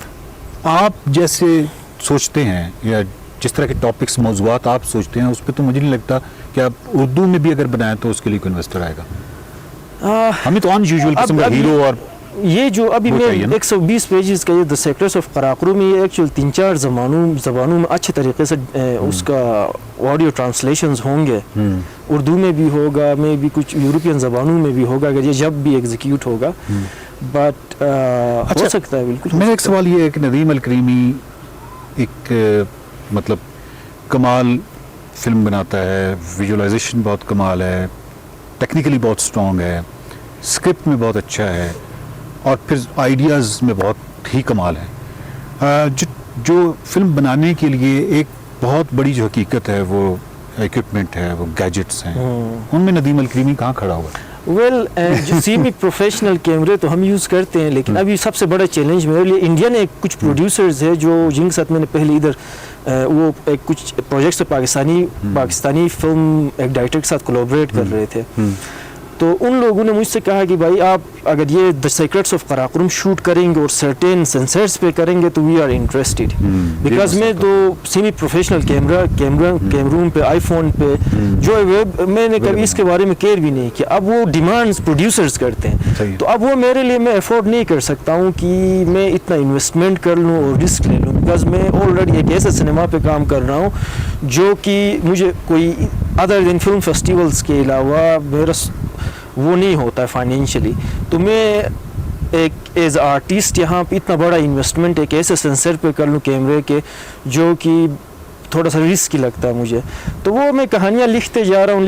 आप जैसे सोचते हैं या जिस तरह के टॉपिक्स मौजूआत आप सोचते हैं उस पर तो मुझे नहीं लगता कि आप उर्दू में भी अगर बनाएं तो उसके लिए कोई इन्वेस्टर आएगा। हमें तो अनयूजुअल किस्म का हीरो और ये जो अभी वो मैं चाहिए ना। 120 पेजेस का ये द सेक्रेट्स ऑफ कराकरू में ये एक्चुअल 3-4 ज़बानों में अच्छे तरीके से उसका ऑडियो ट्रांसलेशंस होंगे। उर्दू में भी होगा, में भी कुछ यूरोपियन ज़बानों में भी होगा अगर ये जब भी एग्जीक्यूट होगा। बट हो सकता है बिल्कुल। मेरा एक सवाल ये है कि नदीम अल-करीमी एक मतलब कमाल फिल्म बनाता है, विजुअलाइजेशन बहुत कमाल है, टेक्निकली बहुत स्ट्रॉन्ग है, स्क्रिप्ट में बहुत अच्छा है और फिर आइडियाज़ में बहुत ही कमाल है। जो फिल्म बनाने के लिए एक बहुत बड़ी जो हकीकत है वो इक्विपमेंट है, वो गैजेट्स हैं, उनमें नदीम अल-करीमी कहाँ खड़ा हुआ है? वेल जो सेमी प्रोफेशनल कैमरे तो हम यूज़ करते हैं, लेकिन अभी सबसे बड़ा चैलेंज मेरे लिए इंडियन एक कुछ प्रोड्यूसर्स है जो जिनके साथ मैंने पहले इधर वो एक कुछ प्रोजेक्ट्स से पाकिस्तानी फिल्म एक डायरेक्टर के साथ कोलैबोरेट कर रहे थे। तो उन लोगों ने मुझसे कहा कि भाई आप अगर ये the secrets of Karakoram shoot करेंगे और सर्टेन सेंसर्स पे करेंगे तो वी आर इंटरेस्टेड, बिकॉज मैं तो सेमी प्रोफेशनल कैमरों पे आईफोन पे जो है मैंने कभी इसके बारे में केयर भी नहीं किया। अब वो डिमांड्स प्रोड्यूसर्स करते हैं, तो अब वो मेरे लिए मैं अफोर्ड नहीं कर सकता हूँ कि मैं इतना इन्वेस्टमेंट कर लूँ और रिस्क ले लूँ, बिकॉज मैं ऑलरेडी एक ऐसे सिनेमा पे काम कर रहा हूँ जो कि मुझे कोई अदर देन फिल्म फेस्टिवल्स के अलावा मेरा वो नहीं होता है फाइनेंशियली। तो मैं एक एज आर्टिस्ट यहाँ पे इतना बड़ा इन्वेस्टमेंट एक ऐसे सेंसर पे कर लूँ कैमरे के जो कि थोड़ा सा रिस्की लगता है मुझे। तो वो मैं कहानियाँ लिखते जा रहा हूँ,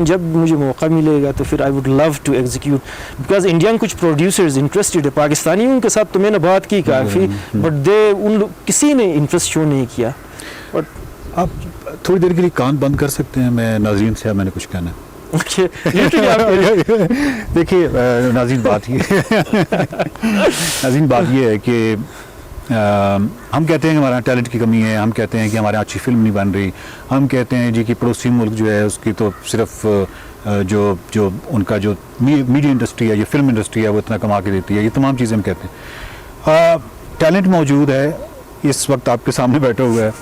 जब मुझे मौका मिलेगा तो फिर I would love to execute, because Indian कुछ प्रोड्यूसर्स इंटरेस्टेड है। पाकिस्तानियों के साथ तो मैंने बात की काफ़ी, बट किसी ने इंटरेस्ट शो नहीं किया। बट आप थोड़ी देर के लिए कान बंद कर सकते हैं? मैं नाज़रीन से मैंने कुछ कहना है। देखिए नाज़रीन बात ये है कि हम कहते हैं कि हमारा टैलेंट की कमी है, हम कहते हैं कि हमारे अच्छी फिल्म नहीं बन रही, हम कहते हैं जी कि पड़ोसी मुल्क जो है उसकी तो सिर्फ जो उनका जो मीडिया इंडस्ट्री है, ये फिल्म इंडस्ट्री है वो इतना कमा के देती है, ये तमाम चीज़ें हम कहते हैं। टैलेंट मौजूद है, इस वक्त आपके सामने बैठा हुआ है,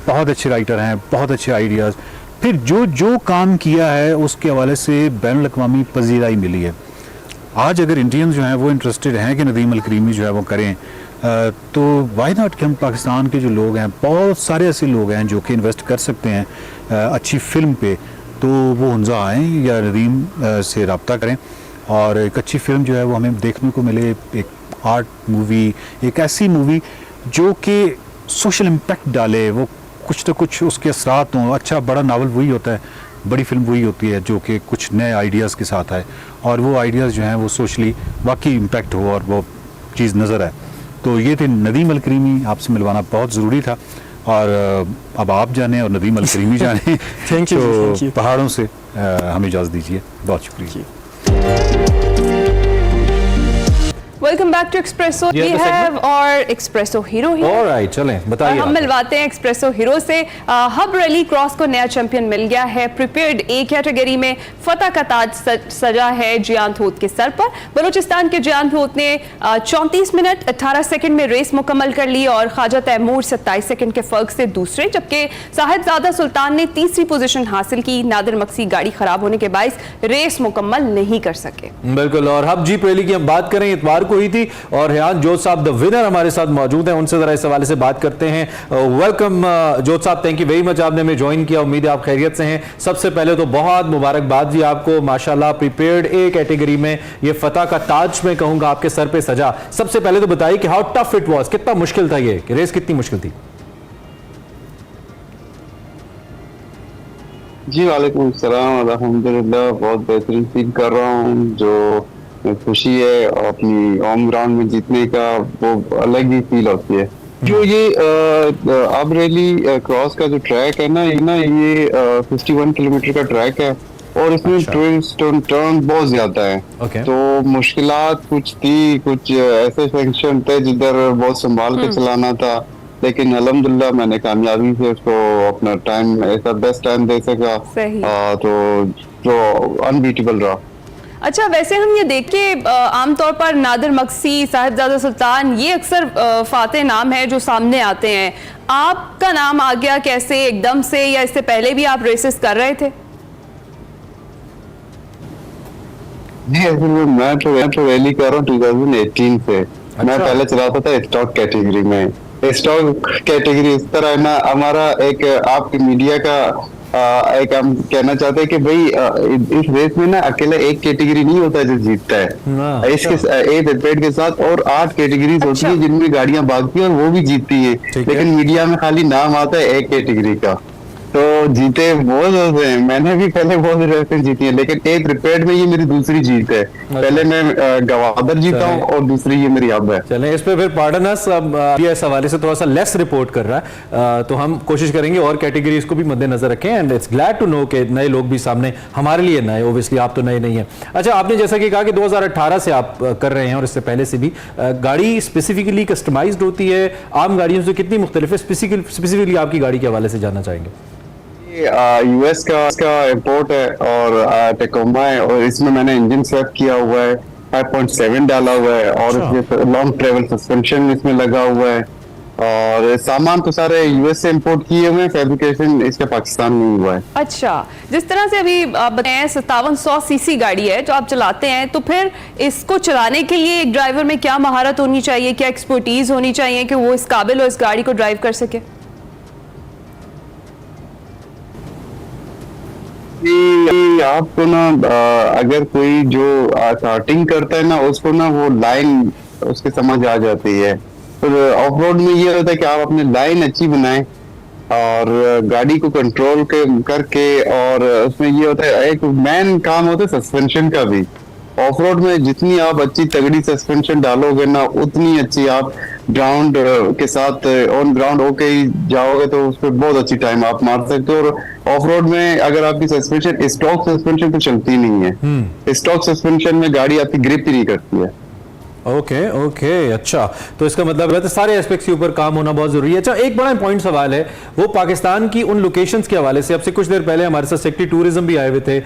बहुत अच्छे राइटर हैं, बहुत अच्छे आइडियाज़, फिर जो काम किया है उसके हवाले से बैनुल अक़वामी पजीराई मिली है। आज अगर इंडियंस जो हैं वो इंटरेस्टेड हैं कि नदीम अल-करीमी जो है वो करें, तो वाई नॉट कि हम पाकिस्तान के जो लोग हैं, बहुत सारे ऐसे लोग हैं जो कि इन्वेस्ट कर सकते हैं अच्छी फिल्म पे, तो वो हुंजा आएँ या नदीम से रब्ता करें और एक अच्छी फिल्म जो है वो हमें देखने को मिले, एक आर्ट मूवी, एक ऐसी मूवी जो कि सोशल इम्पैक्ट डाले, वो कुछ तो कुछ उसके असरात हों। अच्छा बड़ा नावल वही होता है, बड़ी फिल्म वही होती है जो कि कुछ नए आइडियाज़ के साथ आए और वो आइडियाज़ जो हैं वो सोशली वाकई इम्पैक्ट हो और वो चीज़ नज़र आए। तो ये थे नदीम अल-करीमी, आपसे मिलवाना बहुत ज़रूरी था और अब आप जाने और नदीम अल-करीमी जाने। Thank you. तो पहाड़ों से हमें इजाज़त दीजिए, बहुत शुक्रिया। Welcome back to Expresso. We have और एक्सप्रेसो हीरो ही। ऑलराइट, चलें बताइए। हम मिलवाते हैं एक्सप्रेसो हीरो से। हब रैली क्रॉस को नया चैंपियन मिल गया है। प्रिपेयर्ड ए कैटेगरी में फतह का ताज सजा है जियान धोत के सर पर। बलूचिस्तान के जियान धोत ने 34 मिनट 18 सेकंड में रेस मुकम्मल कर ली और ख्वाजा तैमूर 27 सेकंड के फर्क से दूसरे, जबकि साहिबजादा सुल्तान ने तीसरी पोजीशन हासिल की। नादिर मक्सी गाड़ी खराब होने के बायस रेस मुकम्मल नहीं कर सके। बिल्कुल, और हब जीप रैली की हम बात करें, इतवार हुई थी और रेहान जोत साहब द विनर हमारे साथ मौजूद हैं, उनसे जरा इस हवाले से बात करते हैं। वेलकम जोत साहब, थैंक यू वेरी मच, आपने हमें ज्वाइन किया, उम्मीद है आप खैरियत से हैं। सबसे पहले तो बहुत मुबारकबाद जी आपको, माशाल्लाह प्रिपेयर्ड ए कैटेगरी में ये फतह का ताज मैं कहूंगा आपके सर पे सजा। सबसे पहले तो बताइए कि हाउ टफ इट वाज, कितना मुश्किल था ये रेस, कितनी मुश्किल थी? जी वालेकुम सलाम, अल्हम्दुलिल्लाह बहुत बेहतरीन फील कर रहा हूँ। जो खुशी है अपनी होम ग्राउंड में जीतने का, वो अलग ही फील होती है। जो ये अब रैली क्रॉस का जो ट्रैक है ना, ये 51 किलोमीटर का ट्रैक है और इसमें ट्विस्ट टर्न बहुत ज्यादा है। Okay. तो मुश्किलात कुछ थी, कुछ ऐसे सेक्शन थे जिधर बहुत संभाल के चलाना था, लेकिन अल्हम्दुलिल्लाह मैंने कामयाबी से उसको अपना टाइम ऐसा बेस्ट टाइम दे सका। सही। तो अनबीटेबल रहा। अच्छा, वैसे हम ये देख के आमतौर पर नादिर मक्सी, साहिबजादा सुल्तान, ये अक्सर फातेह नाम है जो सामने आते हैं। आपका नाम आ गया कैसे एकदम से, या इससे पहले भी आप रेसेस कर रहे थे? नहीं, मैं तो रैली कर रहा हूँ 2018 से। मैं पहले चलाता था स्टॉक कैटेगरी में। स्टॉक कैटेगरी इस तरह है ना, हमारा एक आपके मीडिया का एक हम कहना चाहते हैं कि भाई इस रेस में ना अकेला एक कैटेगरी नहीं होता है जो जीतता है। इसके 8 रिपेट के साथ और 8 कैटेगरीज होती है जिनमें गाड़ियां भागती है और वो भी जीतती है, लेकिन मीडिया में खाली नाम आता है एक कैटेगरी का। तो जीते बहुत होते हैं, मैंने भी पहले बहुत रेसें जीती हैं, लेकिन 8 रिपेट में ये मेरी दूसरी जीत है। पहले मैं गवादर जीता हूँ और दूसरी ये मेरी अब है। चलें, इस पे फिर पार्डन अस, अब इस हवाले से थोड़ा सा लेस रिपोर्ट कर रहा है, तो हम कोशिश करेंगे और कैटेगरीज को भी मद्देनजर रखें। And it's glad to know कि नए लोग भी सामने, हमारे लिए नए, ओब्वियसली आप तो नए नहीं है। अच्छा, आपने जैसा कि कहा कि 2018 से आप कर रहे हैं और इससे पहले से भी गाड़ी स्पेसिफिकली कस्टमाइज्ड होती है, आम गाड़ियों से कितनी मुख्तलिफ है? स्पेसिफिकली आपकी गाड़ी के हवाले से जानना चाहेंगे। यूएस का इंपोर्ट है और टेकोमा है, और इसमें मैंने इंजन स्वैप किया हुआ है, 5.7 डाला हुआ है और इसमें लॉन्ग ट्रेवल सस्पेंशन इसमें लगा हुआ है, और सामान तो सारे यूएस से इंपोर्ट किए हुए हैं, फैब्रिकेशन इसका पाकिस्तान में हुआ है। अच्छा, जिस तरह से अभी आप बताएं 5700 सीसी गाड़ी है जो आप चलाते हैं, तो फिर इसको चलाने के लिए एक ड्राइवर में क्या महारत होनी चाहिए, क्या एक्सपर्टीज होनी चाहिए कि वो इस काबिल हो इस गाड़ी को ड्राइव कर सके? आपको ना अगर कोई जो स्टार्टिंग करता है ना, उसको ना वो लाइन उसके समझ आ जाती है। तो ऑफ रोड में ये होता है कि आप अपनी लाइन अच्छी बनाएं और गाड़ी को कंट्रोल करके, और उसमें ये होता है एक मेन काम होता है सस्पेंशन का भी। ऑफ रोड में जितनी आप अच्छी तगड़ी सस्पेंशन डालोगे ना, उतनी अच्छी आप ग्राउंड के साथ ऑन ग्राउंड होके ही जाओगे तो उस पर बहुत अच्छी टाइम आप मार सकते हो। और ऑफ रोड में अगर आपकी सस्पेंशन स्टॉक सस्पेंशन तो चलती नहीं है, स्टॉक सस्पेंशन में गाड़ी आपकी ग्रिप ही नहीं करती है। ओके, अच्छा, तो इसका मतलब है तो सारे एस्पेक्ट्स के ऊपर काम होना बहुत जरूरी है। अच्छा, एक बड़ा इंपॉर्टेंट सवाल है, वो पाकिस्तान की उन लोकेशंस के हवाले से। अब से कुछ देर पहले हमारे साथ सेक्रेटरी टूरिज्म भी आए हुए थे,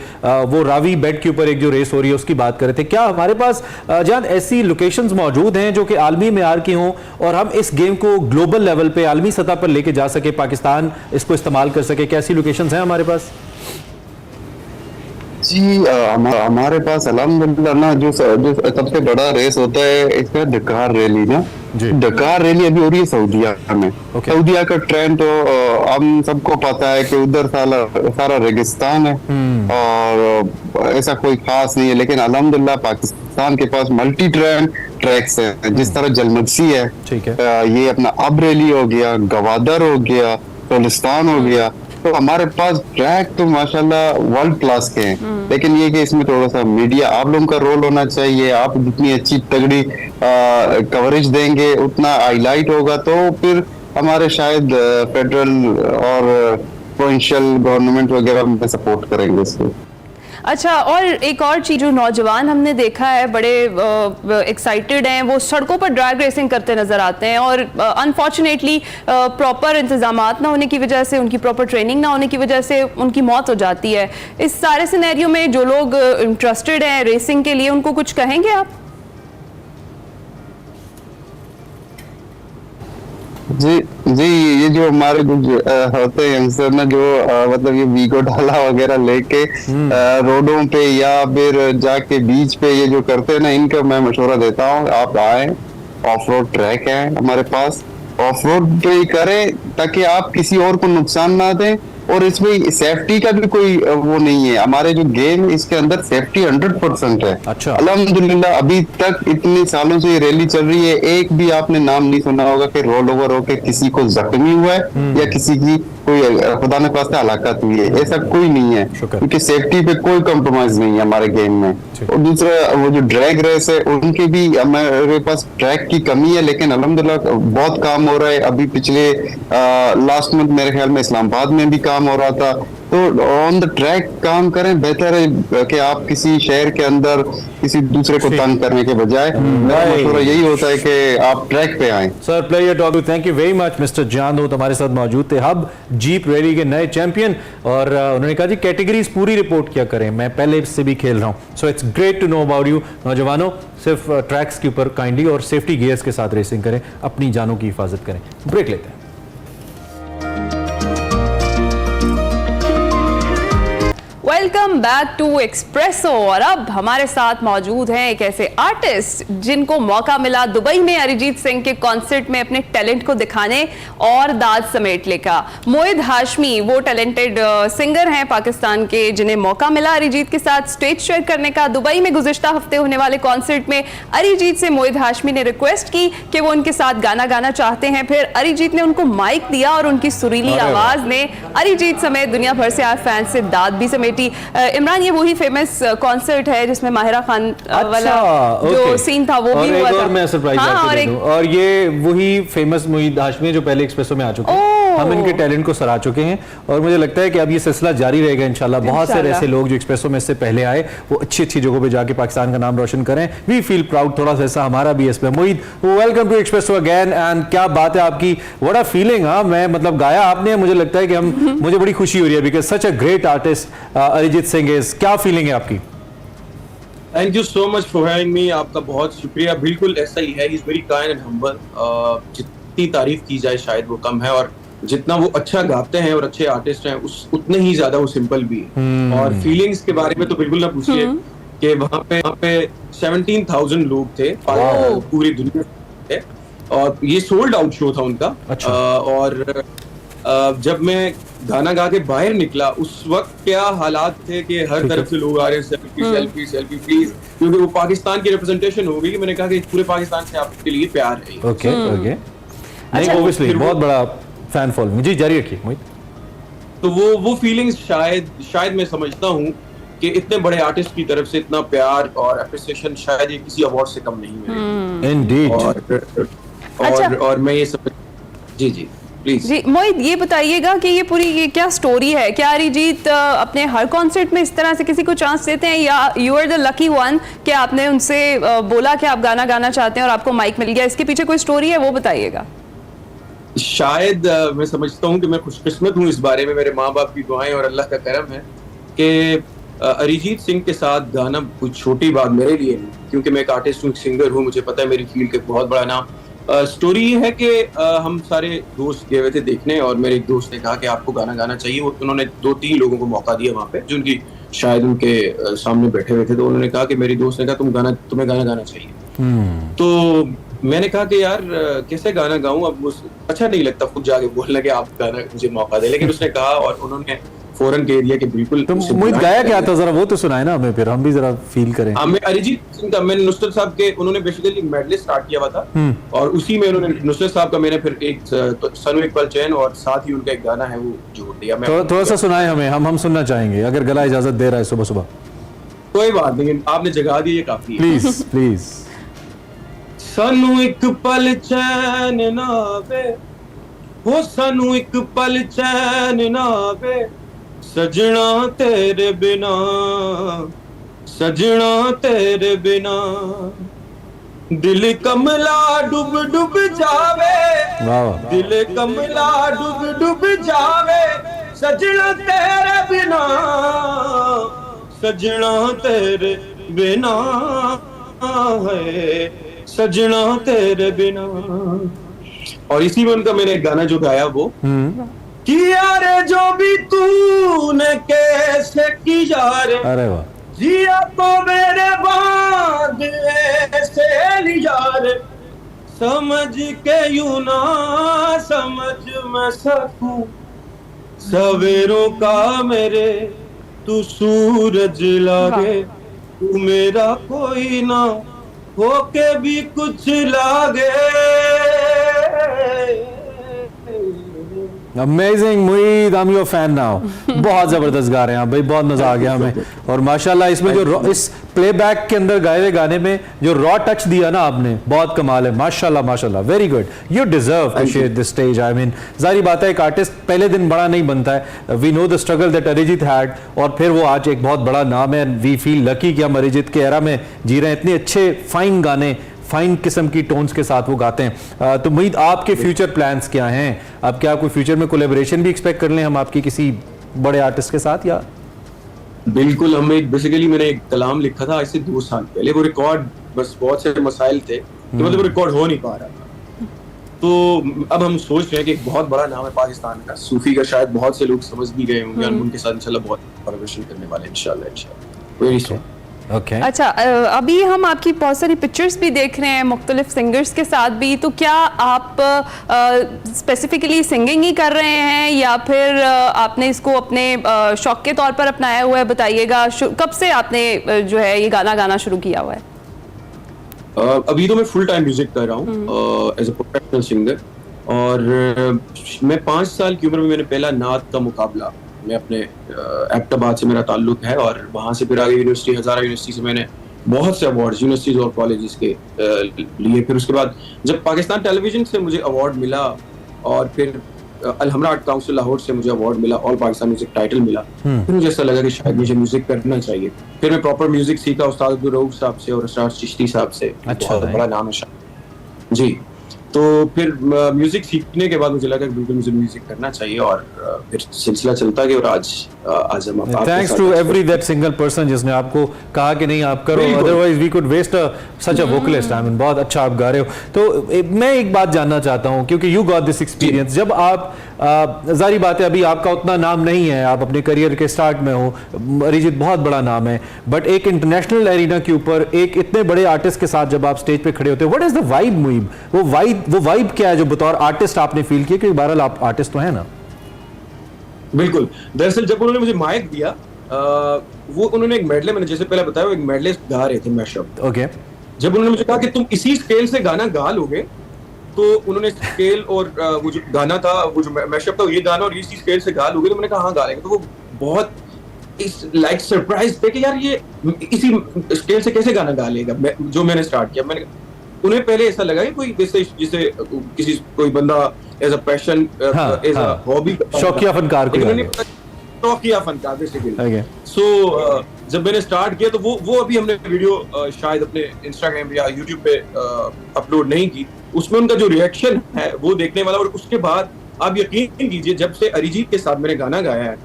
वो रावी बेड के ऊपर एक जो रेस हो रही है उसकी बात कर रहे थे। क्या हमारे पास जान ऐसी लोकेशंस मौजूद हैं जो कि आलमी मेयार की हों और हम इस गेम को ग्लोबल लेवल पे, आलमी सतह पर लेके जा सके, पाकिस्तान इसको इस्तेमाल कर सके? कैसी लोकेशंस हैं हमारे पास? जी, हमारे पास अल्हम्दुलिल्लाह ना जो सबसे बड़ा रेस होता है इसका डकार रैली ना। डकार रैली अभी हो रही है सऊदीया में। सऊदीया का ट्रेंड तो हम सबको पता है कि उधर सारा रेगिस्तान है और ऐसा कोई खास नहीं है, लेकिन अल्हम्दुलिल्लाह पाकिस्तान के पास मल्टी ट्रैक्स है। जिस तरह जलमक्सी है, ये अपना अब रैली हो गया, गवादर हो गया, टोलिस्तान हो गया, तो हमारे पास ट्रैक तो माशाल्लाह वर्ल्ड क्लास के हैं। लेकिन ये कि इसमें थोड़ा सा मीडिया आप लोगों का रोल होना चाहिए। आप जितनी अच्छी तगड़ी कवरेज देंगे उतना हाईलाइट होगा, तो फिर हमारे शायद फेडरल और प्रोविंशियल गवर्नमेंट वगैरह में सपोर्ट करेंगे इसको। अच्छा, और एक और चीज़, जो नौजवान हमने देखा है बड़े एक्साइटेड हैं, वो सड़कों पर ड्रैग रेसिंग करते नज़र आते हैं, और अनफॉर्चुनेटली प्रॉपर इंतजामात ना होने की वजह से, उनकी प्रॉपर ट्रेनिंग ना होने की वजह से उनकी मौत हो जाती है। इस सारे सिनेरियो में जो लोग इंटरेस्टेड हैं रेसिंग के लिए, उनको कुछ कहेंगे आप? जी, ये जो हमारे कुछ होते हैं यंगस्टर ना, जो मतलब ये वीगो डाला वगैरह लेके रोडों पे या फिर जाके बीच पे ये जो करते हैं ना, इनका मैं मशवरा देता हूँ आप आए, ऑफ रोड ट्रैक है हमारे पास, ऑफ रोड पे ही करें ताकि आप किसी और को नुकसान ना दें और इसमें सेफ्टी का भी कोई वो नहीं है। हमारे जो गेम इसके अंदर सेफ्टी 100% है। अच्छा। अल्हम्दुलिल्लाह अभी तक इतने सालों से ये रैली चल रही है, एक भी आपने नाम नहीं सुना होगा कि रोल ओवर होकर किसी को जख्मी हुआ है या किसी की कोई खुदा न खास्ता हलाकत हुई है, ऐसा कोई नहीं है, क्योंकि सेफ्टी पे कोई कॉम्प्रोमाइज नहीं है हमारे गेम में। और दूसरा वो जो ड्रैग रेस है उनके भी हमारे पास ट्रैक की कमी है, लेकिन अल्हम्दुलिल्लाह बहुत काम हो रहा है। अभी पिछले लास्ट मंथ मेरे ख्याल में इस्लामाबाद में भी काम हो रहा था। तो ऑन द ट्रैक काम करें, बेहतर है कि आप किसी शहर के अंदर किसी दूसरे को तंग करने के बजाय मेरा मशवरा यही होता है कि आप ट्रैक पे आएं। Sir player talk, thank you very much. Mister जान दूत हमारे साथ मौजूद थे, हब जीप रैली के नए चैंपियन, और उन्होंने कहा जी कैटेगरीज पूरी रिपोर्ट किया करें, मैं पहले से भी खेल रहा हूं, so it's great to know about you. नौजवानों, सिर्फ ट्रैक्स के ऊपर काइंडली और सेफ्टी गियर्स के साथ रेसिंग करें, अपनी जानों की हिफाजत करें। ब्रेक लेते हैं। Welcome back to Expresso. और अब हमारे साथ मौजूद हैं एक ऐसे आर्टिस्ट जिनको मौका मिला दुबई में अरिजीत सिंह के कॉन्सर्ट में अपने टैलेंट को दिखाने और दाद समेटने का। मोहित हाशमी वो टैलेंटेड सिंगर हैं पाकिस्तान के, जिन्हें मौका मिला अरिजीत के साथ स्टेज शेयर करने का। दुबई में गुज़िश्ता हफ्ते होने वाले कॉन्सर्ट में अरिजीत से मोहित हाशमी ने रिक्वेस्ट की कि वो उनके साथ गाना गाना चाहते हैं। फिर अरिजीत ने उनको माइक दिया और उनकी सुरीली आवाज ने अरिजीत समेत दुनिया भर से आए फैंस से दाद भी समेटी। इमरान, ये वही फेमस कॉन्सर्ट है जिसमें माहिरा खान वाला जो सीन था वो भी हुआ था। और मैं सरप्राइज और ये वही फेमस मोहित हाशमी जो पहले एक्सप्रेसो में आ चुके हैं। हम इनके टैलेंट को सराह चुके हैं और मुझे लगता है कि अब ये सिलसिला जारी रहेगा इंशाल्लाह। बहुत से ऐसे लोग जो एक्सप्रेसो में इससे पहले आए वो अच्छी अच्छी जगहों पे जाके पाकिस्तान का नाम रोशन करें। वी फील प्राउड, थोड़ा सा ऐसा हमारा भी इसमें। Mohit, welcome to Expresso again, and क्या बात है आपकी, व्हाट अ फीलिंग। हाँ, मैं मतलब गाया आपने, मुझे लगता है कि मुझे बड़ी खुशी हो रही है because such a great artist Arijit Singh is. क्या फीलिंग है आपकी? Thank you so much for having me. आपका बहुत शुक्रिया। बिल्कुल ऐसा ही है, he is very kind and humble. जितनी तारीफ की जाए शायद वो कम है, और जितना वो अच्छा गाते हैं और अच्छे आर्टिस्ट हैं उतने ही ज्यादा वो सिंपल भी है। और फीलिंग्स के बारे में तो बिल्कुल ना पूछिए कि वहाँ पे 17,000 लोग थे पूरी दुनिया से, और ये सोल्ड आउट शो था उनका। अच्छा। और जब मैं गाना गा के बाहर निकला उस वक्त क्या हालात थे कि हर तरफ से लोग आ रहे हैं, सेल्फी सेल्फी सेल्फी प्लीज, क्योंकि वो पाकिस्तान की रिप्रेजेंटेशन हो गई कि मैंने कहा कि पूरे पाकिस्तान से आपके लिए प्यार है। ओके ओके, नहीं ऑब्वियसली बहुत बड़ा फैन फॉलोइंग। जी जारी रखिए मोहित। तो वो फीलिंग्स शायद मैं समझता हूँ कि इतने बड़े आर्टिस्ट की तरफ से इतना प्यार और अप्रिसिएशन शायद ये किसी अवार्ड से कम नहीं मिलेगा। इंडीड। और मैं ये समझ, जी जी प्लीज। जी मोहित, ये बताइएगा कि ये क्या स्टोरी है? क्या अरिजीत अपने हर कॉन्सर्ट में इस तरह से किसी को चांस देते हैं, या you are the lucky one कि आपने उनसे बोला कि आप गाना गाना चाहते हैं और आपको माइक मिल गया? इसके पीछे कोई स्टोरी है, वो बताइएगा। शायद मैं समझता हूँ कि मैं खुशकिस्मत हूँ इस बारे में, मेरे माँ बाप की दुआएं और अल्लाह का करम है कि अरिजीत सिंह के साथ गाना कुछ छोटी बात मेरे लिए नहीं, क्योंकि मैं एक आर्टिस्ट हूँ, सिंगर हूँ, मुझे पता है मेरी फील्ड का बहुत बड़ा नाम। स्टोरी ये है कि हम सारे दोस्त गए हुए थे देखने, और मेरे एक दोस्त ने कहा कि आपको गाना गाना चाहिए। उन्होंने 2-3 लोगों को मौका दिया वहाँ पे जो उनकी शायद उनके सामने बैठे हुए थे। तो उन्होंने कहा कि मेरी दोस्त ने कहा तुम्हें गाना गाना चाहिए। तो मैंने कहा कि यार कैसे गाना गाऊं, अब अच्छा नहीं लगता खुद जाके बोलना कि आप गाना मुझे मौका दे, लेकिन उसने कहा और उन्होंने फौरन कह दिया कि बिल्कुल। तुम मोहित गाया क्या था, जरा वो तो सुनाए ना हमें, फिर हम भी जरा फील करें। मैं अरिजीत सिंह का, मैंने नुसरत साहब के, उन्होंने बेसिकली मेडलेस स्टार्ट किया हुआ था और उसी में उन्होंने नुसरत साहब का मैंने फिर एक सनू इकबाल चैन और साथ ही उनका एक गाना है वो जोड़ दिया। मैं थोड़ा सा सुनाए हमें, हम सुनना चाहेंगे अगर गला इजाजत दे रहा है सुबह सुबह। कोई बात नहीं, आपने जगा दी, ये काफी है। Please please. सानू एक पल चैन ना वे, हो सानू एक पल चैन ना वे, सजना तेरे बिना, सजना तेरे बिना, दिल कमला डूब डूब जावे, दिल कमला डूब डूब जावे, सजना तेरे बिना, सजना तेरे बिना है, सजना तेरे बिना। और इसी में उनका मैंने एक गाना जो गाया वो कि यार जो भी तूने कैसे किया रे, अरे वाह, जिया तो मेरे बाद ऐसे लिया रे, समझ के यूं ना समझ मैं सकूं, सवेरों का मेरे तू सूरज लागे, तू मेरा कोई ना होके भी कुछ लागे। Amazing Moeed, I am your fan now. बहुत जबरदस्त गा रहे हैं आप भाई, बहुत मजा आ गया हमें। और माशाल्लाह इसमें जो इस प्लेबैक के अंदर गाए हुए गाने में जो रॉ टच दिया ना आपने, बहुत कमाल है। माशाल्लाह माशाल्लाह, very good, you deserve to share this stage. I mean जाहिर बात है एक आर्टिस्ट पहले दिन बड़ा नहीं बनता है। We know the struggle that Arijit had, और फिर वो आज एक बहुत बड़ा नाम है। वी फील लकी कि हम अरिजीत के एरा में जी रहे हैं। इतने अच्छे फाइन गाने, फाइन किस्म की टोन्स के साथ वो गाते हैं। तो मुईद, आपके फ्यूचर प्लान्स क्या हैं? अब क्या कोई फ्यूचर में कोलैबोरेशन भी एक्सपेक्ट कर लें हम आपकी किसी बड़े आर्टिस्ट के साथ? या बिल्कुल, हम एक बेसिकली मैंने एक कलाम लिखा था आज से 2 साल पहले। वो रिकॉर्ड, बस बहुत से मसाइल थे कि मतलब रिकॉर्ड हो नहीं पा रहा था। तो अब हम सोच रहे हैं कि एक बहुत बड़ा नाम है पाकिस्तान का, सूफी का, शायद बहुत से लोग समझ भी गए होंगे। उनके साथ इंशाल्लाह बहुत कोलैबोरेशन करने वाले हैं इंशाल्लाह वेरी सून। Okay. अच्छा, अभी हम आपकी बहुत सारी पिक्चर्स भी देख रहे हैं मुख्तलिफ सिंगर्स के साथ भी, तो क्या आप स्पेसिफिकली सिंगिंग ही कर रहे हैं या फिर आपने इसको अपने शौक के तौर पर अपनाया हुआ है? बताइएगा, कब से आपने जो है ये गाना गाना शुरू किया हुआ है? अभी तो मैं फुल टाइम म्यूजिक कर रहा हूँ एज अ प्रोफेशनल सिंगर। और मैं 5 साल की उम्र में मैंने पहला नात का मुकाबला, मैं अपने एबटाबाद से मेरा ताल्लुक है, और वहाँ से फिर आगे यूनिवर्सिटी, हज़ारा यूनिवर्सिटी से मैंने बहुत से अवार्ड्स यूनिवर्सिटीज़ और कॉलेजेस के लिए। फिर उसके बाद जब पाकिस्तान टेलीविजन से मुझे अवार्ड मिला, और फिर अलहमरा आर्ट काउंसिल लाहौर से मुझे अवार्ड मिला, ऑल पाकिस्तान म्यूजिक टाइटल मिला, फिर मुझे ऐसा लगा कि शायद मुझे म्यूजिक करना चाहिए। फिर मैं प्रॉपर म्यूजिक सीखा उस्ताद अब्दुल रऊफ साहब से और असरार चिश्ती साहब से। अच्छा, बहुत बड़ा नाम है जी। तो फिर म्यूजिक सीखने के बाद मुझे लगा कि बिल्कुल मुझे म्यूजिक करना चाहिए, और फिर सिलसिला चलता गया। और आज हम thanks to every that single person जिसने आपको कहा कि नहीं आप करो, otherwise we could waste such a vocalist. I mean बहुत अच्छा आप गा रहे हो। तो मैं एक बात जानना चाहता हूं, क्योंकि यू गॉट दिस एक्सपीरियंस, जब आप जारी बात है अभी आपका उतना नाम नहीं है, आप अपने करियर के स्टार्ट में हो, अरिजीत बहुत बड़ा नाम है, बट एक इंटरनेशनल एरिना के ऊपर एक इतने बड़े आर्टिस्ट के साथ जब आप स्टेज पे खड़े होते हो, व्हाट इज द वाइब मुईब? वो वाइब क्या है जो बतौर आर्टिस्ट आपने फील किया? क्योंकि बहरहाल आप आर्टिस्ट तो है ना। बिल्कुल, दरअसल जब उन्होंने मुझे माइक दिया, वो उन्होंने एक मेडले, मैंने जैसे पहले बताया, एक मेडले गा रहे थे मैशअप। ओके। जब उन्होंने मुझे कहा कि तुम इसी स्केल से गाना गा लोगे, तो उन्होंने स्केल और वो जो गाना था, वो जो मैशअप था, ये गाना और इसी स्केल से गा लोगे? तो मैंने कहा हाँ गा लेंगे। तो वो बहुत लाइक सरप्राइज थे कि यार ये इसी स्केल से कैसे गाना गा लेगा, जो मैंने स्टार्ट किया। मैंने उन्हें पहले ऐसा लगा कि कोई जैसे किसी कोई बंदा as a passion, as a hobby, शौकिया फनकार शौकिया फनकार बेसिकली। सो जब मैंने स्टार्ट किया तो वो अभी हमने वीडियो शायद अपने इंस्टाग्राम या यूट्यूब पे अपलोड नहीं की। उसमें उनका जो रिएक्शन है वो देखने वाला। और उसके बाद आप यकीन कीजिए, जब से अरिजीत के साथ मैंने गाना गाया है,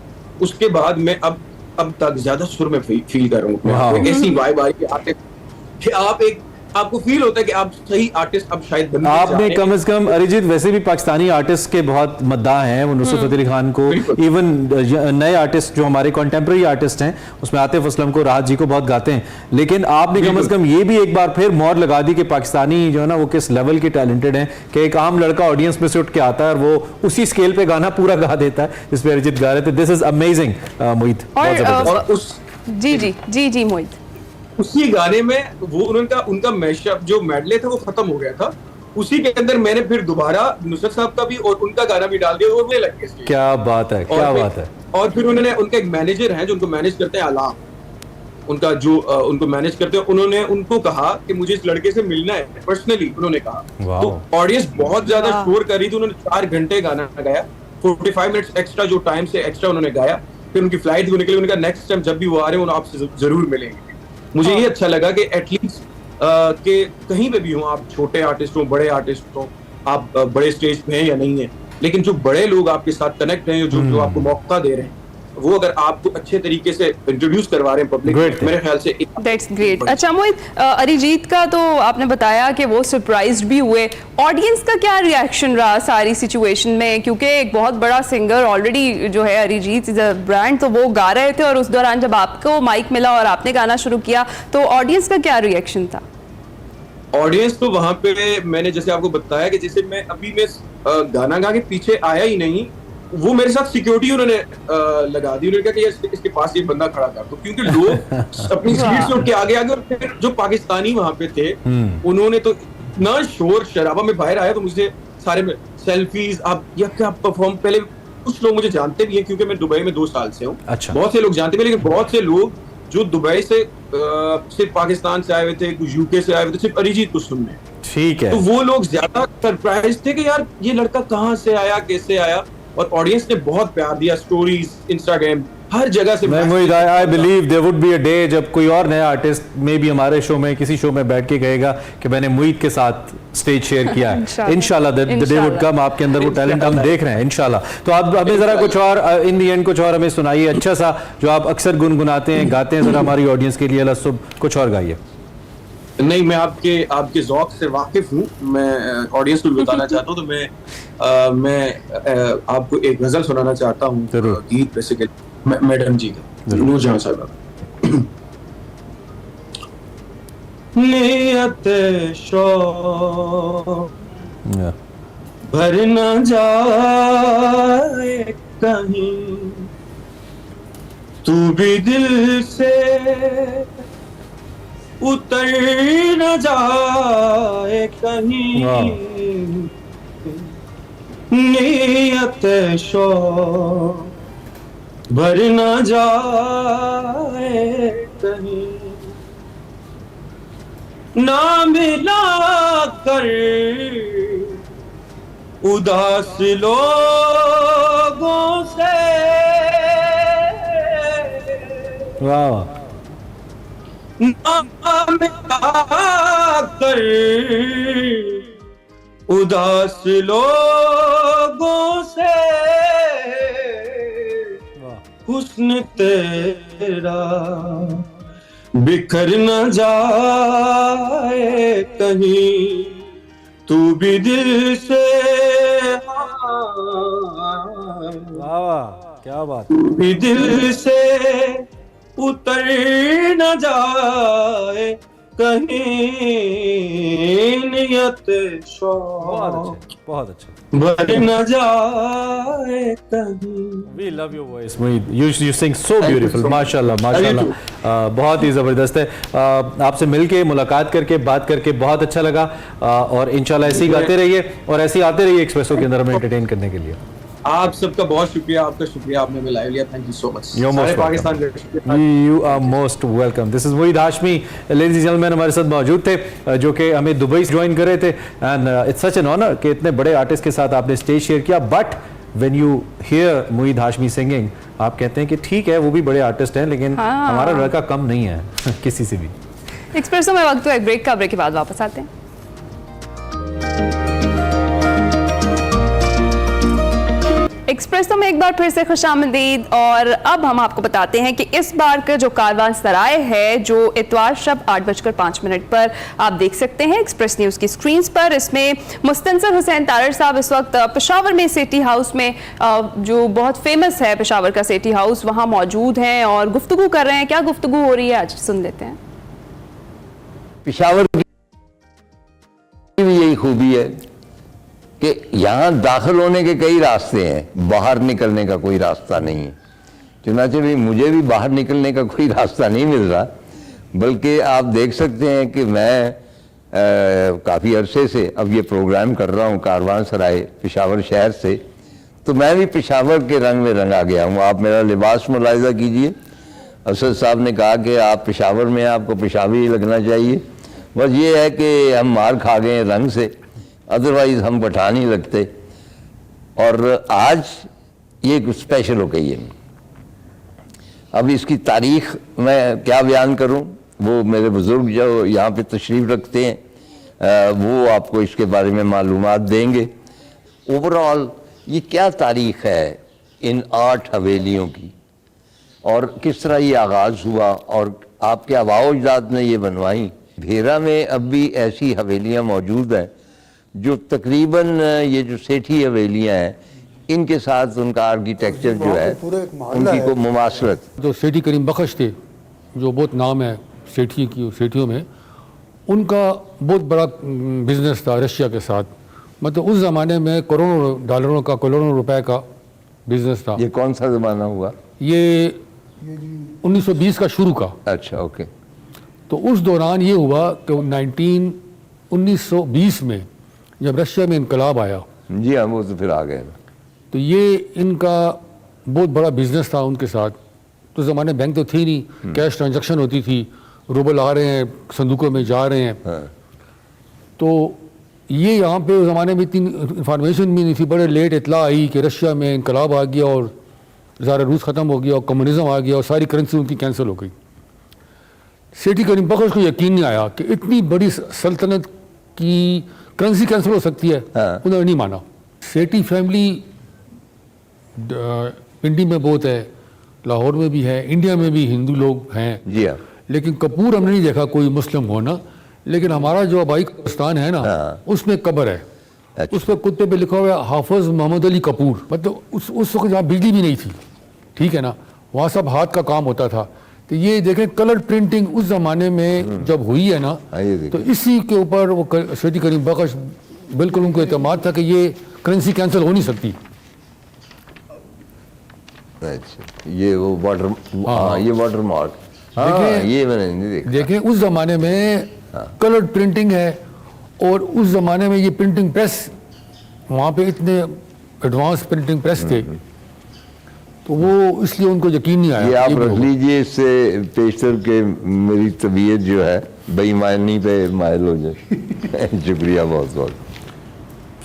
उसके बाद मैं अब तक ज्यादा सुर में फील कर रहा हूँ। ऐसी वाइब आई कि आपको फील होता है कि आप सही आर्टिस्ट अब शायद बनने आपने कम से कम। अरिजीत वैसे भी पाकिस्तानी आर्टिस्ट के बहुत मद्दाह हैं, वो नुसरत फतेह अली खान को, इवन नए आर्टिस्ट जो हमारे कंटेम्प्रेरी आर्टिस्ट हैं उसमें आतिफ असलम को, राहत जी को बहुत गाते हैं। लेकिन आपने कम से कम ये भी एक बार फिर मोहर लगा दी कि पाकिस्तानी जो है ना वो किस लेवल के टैलेंटेड हैं, कि एक आम लड़का ऑडियंस में से उठ के आता है और वो उसी स्केल पे गाना पूरा गा देता है जिस पे अरिजीत गा रहे थे। दिस इज अमेजिंग मोहित। जी मोहित, उसी गाने में वो उनका मैशअप जो मेडले था वो खत्म हो गया था। उसी के अंदर मैंने फिर दोबारा नुसरत साहब का भी और उनका गाना भी डाल दिया, वो भी लग गया। क्या बात है, क्या बात है। और फिर उन्होंने, उनका एक मैनेजर है जो उनको मैनेज करते हैं, आलाम, उनका जो उनको मैनेज करते हैं, उन्होंने उनको कहा कि मुझे इस लड़के से मिलना है पर्सनली, उन्होंने कहा। तो ऑडियंस बहुत ज्यादा शोर कर रही थी। उन्होंने 4 घंटे गाना गाया, 45 मिनट्स एक्स्ट्रा जो टाइम से एक्स्ट्रा उन्होंने गाया। फिर उनकी फ्लाइट भी निकली। उन्होंने कहा नेक्स्ट टाइम जब भी वो आ रहे हैं आपसे जरूर मिलेंगे। मुझे ये अच्छा लगा कि एटलीस्ट के कहीं पे भी हो, आप छोटे आर्टिस्ट हो, बड़े आर्टिस्ट हो, आप बड़े स्टेज पे हैं या नहीं है, लेकिन जो बड़े लोग आपके साथ कनेक्ट हैं, जो आपको मौका दे रहे हैं, वो अगर आपको अच्छे तरीके से इंट्रोड्यूस करवा रहे हैं पब्लिक, मेरे ख्याल से दैट्स ग्रेट। अच्छा मोहित, अरिजीत का तो आपने बताया कि वो सरप्राइज्ड भी हुए, ऑडियंस का क्या रिएक्शन रहा सारी सिचुएशन में? क्योंकि एक बहुत बड़ा सिंगर ऑलरेडी जो है अरिजीत इज अ ब्रांड, तो वो गा रहे थे और उस दौरान जब आपको माइक मिला और आपने गाना शुरू किया तो ऑडियंस का क्या रिएक्शन था? ऑडियंस तो वहां पे मैंने जैसे आपको बताया कि जैसे मैं गाना गा के पीछे आया ही नहीं, वो मेरे साथ सिक्योरिटी उन्होंने लगा दी। उन्होंने कहा कि इसके पास ये बंदा खड़ा कर दो, क्योंकि लोग अपनी सीट से उठ के आगे और फिर जो पाकिस्तानी वहां पे थे उन्होंने तो इतना शोर शराबा में बाहर आया, तो मुझे सारे में सेल्फीज, आप या क्या परफॉर्म, पहले कुछ लोग मुझे जानते भी हैं क्योंकि मैं दुबई में 2 साल से हूँ। अच्छा। बहुत से लोग जानते भी, लेकिन बहुत से लोग जो दुबई से सिर्फ पाकिस्तान से आए हुए थे, कुछ यूके से आए हुए थे, सिर्फ अरिजीत को सुनने। ठीक है। तो वो लोग ज्यादा सरप्राइज थे कि यार ये लड़का कहाँ से आया, कैसे आया, और ऑडियंस ने बहुत प्यार दिया। स्टोरीज, इंस्टाग्राम, हर जगह से। I believe there would be a day जब कोई और नया आर्टिस्ट मे भी हमारे शो में, किसी शो में बैठ के कहेगा कि मैंने मुईद के साथ स्टेज शेयर किया है। इंशाल्लाह द डे वुड कम, आपके अंदर वो टैलेंट हम देख रहे हैं इंशाल्लाह। तो आप हमें जरा कुछ और इन द एंड कुछ और हमें सुनाइए अच्छा सा, जो आप अक्सर गुनगुनाते हैं, गाते हैं, जरा हमारी ऑडियंस के लिए लसुब कुछ और गाइए। नहीं, मैं आपके ज़ौक़ से वाकिफ हूँ। मैं ऑडियंस को बताना चाहता हूँ, तो मैं आपको एक गजल सुनाना चाहता हूँ, गीत बेसिकली मैडम जी का, नूरजहां साहब। नियत शौक़ भर न जाए कहीं, तू भी दिल से उतर न जाए कहीं, नियत शौक़ भर न जाए कहीं, ना मिला कर उदास लोगों से, वाह, ना मिला कर उदास लोगों से, हुस्न तेरा बिखर न जाए कहीं, तू भी दिल से, वाह, क्या बात, तू भी दिल से उतर न जाए कहीं, नियत शौक़ बहुत अच्छा भर न जाए कहीं। We love your voice, Mueed. You sing so beautiful. माशाल्लाह, माशाल्लाह, बहुत ही ज़बरदस्त है। आपसे मिलके, मुलाकात करके, बात करके बहुत अच्छा लगा, और इंशाल्लाह ऐसे ही गाते रहिए और ऐसे ही आते रहिए एक्सप्रेसो के अंदर हमें एंटरटेन करने के लिए। आप सबका बहुत शुक्रिया, आपका शुक्रिया, आपने हमें लाइव लिया। Thank you so much. Pakistan you are most welcome. This is Muid Hashmi, ladies and gentleman, हमारे साथ मौजूद थे, जो कि हमें दुबई से ज्वाइन कर रहे थे, and it's such an honour कि इतने बड़े आर्टिस्ट के साथ आपने स्टेज शेयर किया। But when you hear Muid Hashmi singing, आप कहते हैं कि ठीक है वो भी बड़े आर्टिस्ट हैं, लेकिन हमारा लड़का कम नहीं है किसी से भी। एक्सप्रेसो में वक्त तो एक ब्रेक का, ब्रेक के बाद वापस आते हैं। एक्सप्रेसो में एक बार फिर से खुशामदीद, और अब हम आपको बताते हैं कि इस बार का जो कारवां सराय है, जो इतवार शब 8:05 पर आप देख सकते हैं एक्सप्रेस न्यूज़ की स्क्रीन पर। इसमें मुस्तंसर हुसैन तारड़ साहब इस वक्त पेशावर में सेठी हाउस में, जो बहुत फेमस है पेशावर का सेठी हाउस, वहाँ मौजूद हैं और गुफ्तगू कर रहे हैं। क्या गुफ्तगू हो रही है आज सुन लेते हैं। पेशावर की भी यही खूबी है कि यहाँ दाखिल होने के कई रास्ते हैं, बाहर निकलने का कोई रास्ता नहीं है। चुनांचे भी मुझे भी बाहर निकलने का कोई रास्ता नहीं मिल रहा, बल्कि आप देख सकते हैं कि मैं काफ़ी अरसे से अब ये प्रोग्राम कर रहा हूँ कारवां सराय पेशावर शहर से, तो मैं भी पेशावर के रंग में रंगा गया हूँ। आप मेरा लिबास मुलाहिजा कीजिए। असद साहब ने कहा कि आप पेशावर में, आपको पेशावरी लगना चाहिए। बस ये है कि हम मार खा गए रंग से, अदरवाइज़ हम पठान ही लगते। और आज ये एक स्पेशल ओकेजन, अब इसकी तारीख मैं क्या बयान करूं, वो मेरे बुज़ुर्ग जो यहाँ पे तशरीफ़ रखते हैं वो आपको इसके बारे में मालूमात देंगे। ओवरऑल ये क्या तारीख है इन 8 हवेलियों की, और किस तरह ये आगाज़ हुआ, और आपके आबाओ-अजदाद ने ये बनवाई। भेरा में अब भी ऐसी हवेलियाँ मौजूद हैं जो तकरीबन ये जो सेठी हवेलियाँ हैं इनके साथ उनका आर्किटेक्चर जो है उनकी को मुमासलत। जो सेठी करीम बख्श थे, जो बहुत नाम है सेठी की, सेठियों में उनका बहुत बड़ा बिजनेस था रशिया के साथ। मतलब उस ज़माने में करोड़ों डॉलरों का, करोड़ों रुपए का बिजनेस था। ये कौन सा ज़माना हुआ? ये 1920 का शुरू का। अच्छा, ओके। तो उस दौरान ये हुआ कि 1920 में जब रशिया में इनकलाब आया, जी हाँ, वो तो फिर आ गए। तो ये इनका बहुत बड़ा बिजनेस था उनके साथ। तो ज़माने बैंक तो थी नहीं, कैश ट्रांजैक्शन होती थी, रूबल आ रहे हैं संदूकों में जा रहे हैं। हाँ। तो ये यहाँ पे उस ज़माने में इतनी इंफॉर्मेशन भी नहीं थी, बड़े लेट इतला आई कि रशिया में इनकलाब आ गया और ज़ार रूस ख़त्म हो गया और कम्युनिज़म आ गया और सारी करेंसी उनकी कैंसिल हो गई। सेठी करीम बख्श को यकीन नहीं आया कि इतनी बड़ी सल्तनत की करेंसी कैंसिल हो सकती है। उन्होंने नहीं माना। सेठी फैमिली पिंडी में बहुत है, लाहौर में भी है, इंडिया में भी हिंदू लोग हैं। जी हाँ। लेकिन कपूर हमने नहीं देखा कोई मुस्लिम होना। लेकिन हमारा जो आबाई कब्रिस्तान है ना, उसमें कब्र है। अच्छा। उस पर कुत्ते पे लिखा हुआ है हाफिज मोहम्मद अली कपूर। मतलब उस वक्त जहाँ बिजली भी नहीं थी, ठीक है ना, वहाँ सब हाथ का काम होता था। तो ये देखें कलर प्रिंटिंग उस जमाने में जब हुई है ना, तो इसी के ऊपर वो सेठी करीम बख्श बिल्कुल उनको एतमाद था कि ये करेंसी कैंसिल हो नहीं सकती। अच्छा, ये वो वाटर, हाँ, ये वाटर मार्क, हाँ, ये मैंने नहीं देखा। देखें उस जमाने में कलर प्रिंटिंग है और उस जमाने में ये प्रिंटिंग प्रेस, वहाँ पे इतने एडवांस प्रिंटिंग प्रेस थे, तो वो इसलिए उनको यकीन नहीं आया। ये आप रख लीजिए, इससे पेशतर के मेरी तबीयत जो है बेईमानी पे माइल हो जाए। शुक्रिया बहुत बहुत।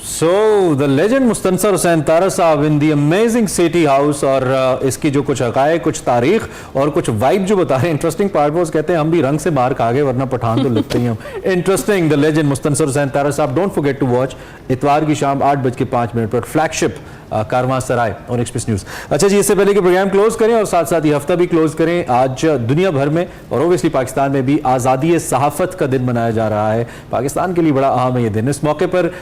So the legend Mustansar Hussain Tarar साहब in the amazing Sethi House, और इसकी जो कुछ हकायक, कुछ तारीख और कुछ वाइब जो बता रहे हैं। इंटरेस्टिंग पार्ट वो कहते हैं हम भी रंग से मार खा गए वरना पठान तो लगते ही हम। Interesting, the legend Mustansar Hussain Tarar साहब। डोंट फॉरगेट टू वॉच इतवार की शाम 8:05 पर फ्लैगशिप कारवां सराय और एक्सप्रेस न्यूज़। अच्छा जी, इससे पहले कि प्रोग्राम क्लोज करें और साथ साथ ये हफ्ता भी क्लोज करें, आज दुनिया भर में और ओबियसली पाकिस्तान में भी आज़ादी सहाफ़त का दिन मनाया जा रहा है। पाकिस्तान के लिए बड़ा अहम है ये दिन। इस मौके पर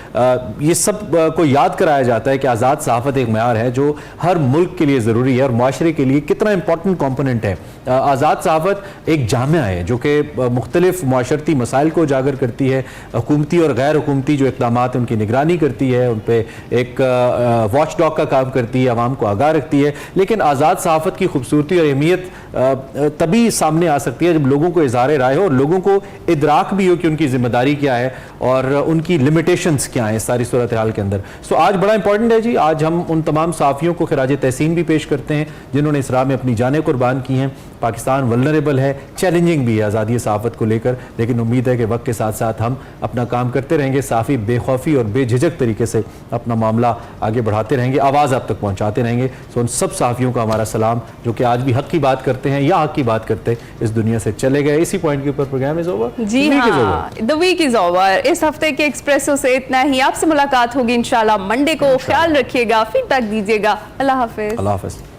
ये सब को याद कराया जाता है कि आज़ाद सहाफ़त एक मयार है जो हर मुल्क के लिए ज़रूरी है और माशरे के लिए कितना इंपॉर्टेंट कॉम्पोनेंट है। आज़ाद सहाफ़त एक जामिया है जो कि मुख्तलिफ माशरती मसाइल को उजागर करती है, हुकूमती और गैर हुकूमती जो इक़दाम उनकी निगरानी करती है, उन पर एक वॉच डॉग का काम करती है, आवाम को आगाह रखती है। लेकिन आज़ाद सहाफ़त की खूबसूरती और अहमियत तभी सामने आ सकती है जब लोगों को इज़हार राय हो और लोगों को इदराक भी हो कि उनकी जिम्मेदारी क्या है और उनकी लिमिटेशंस क्या हैं इस सारी सूरत हाल के अंदर। सो आज बड़ा इंपॉर्टेंट है जी। आज हम उन तमाम साफ़ियों को खिराज तहसीन भी पेश करते हैं जिन्होंने इस राह में अपनी जानें कुर्बान की हैं। पाकिस्तान वल्नरेबल है, चैलेंजिंग भी है आज़ादी सहाफ़त को लेकर, लेकिन उम्मीद है कि वक्त के साथ साथ हम अपना काम करते रहेंगे, साफ़ी बेखौफी और बेझिझक तरीके से अपना मामला आगे बढ़ाते रहेंगे, आवाज़ आप तक पहुँचाते रहेंगे। सो उन सब साफ़ियों का हमारा सलाम जो कि आज भी हक़ की बात करते हैं या हक़ की बात करते इस दुनिया से चले गए। इसी पॉइंट के ऊपर प्रोग्राम इज़ ओवर। जी हाँ, द वीक इज़ ओवर। इस हफ्ते के एक्सप्रेसो से इतना ही। आपसे मुलाकात होगी इंशाल्लाह मंडे को। ख्याल रखिएगा, फीडबैक दीजिएगा। अल्लाह हाफिज़। अल्लाह हाफिज़।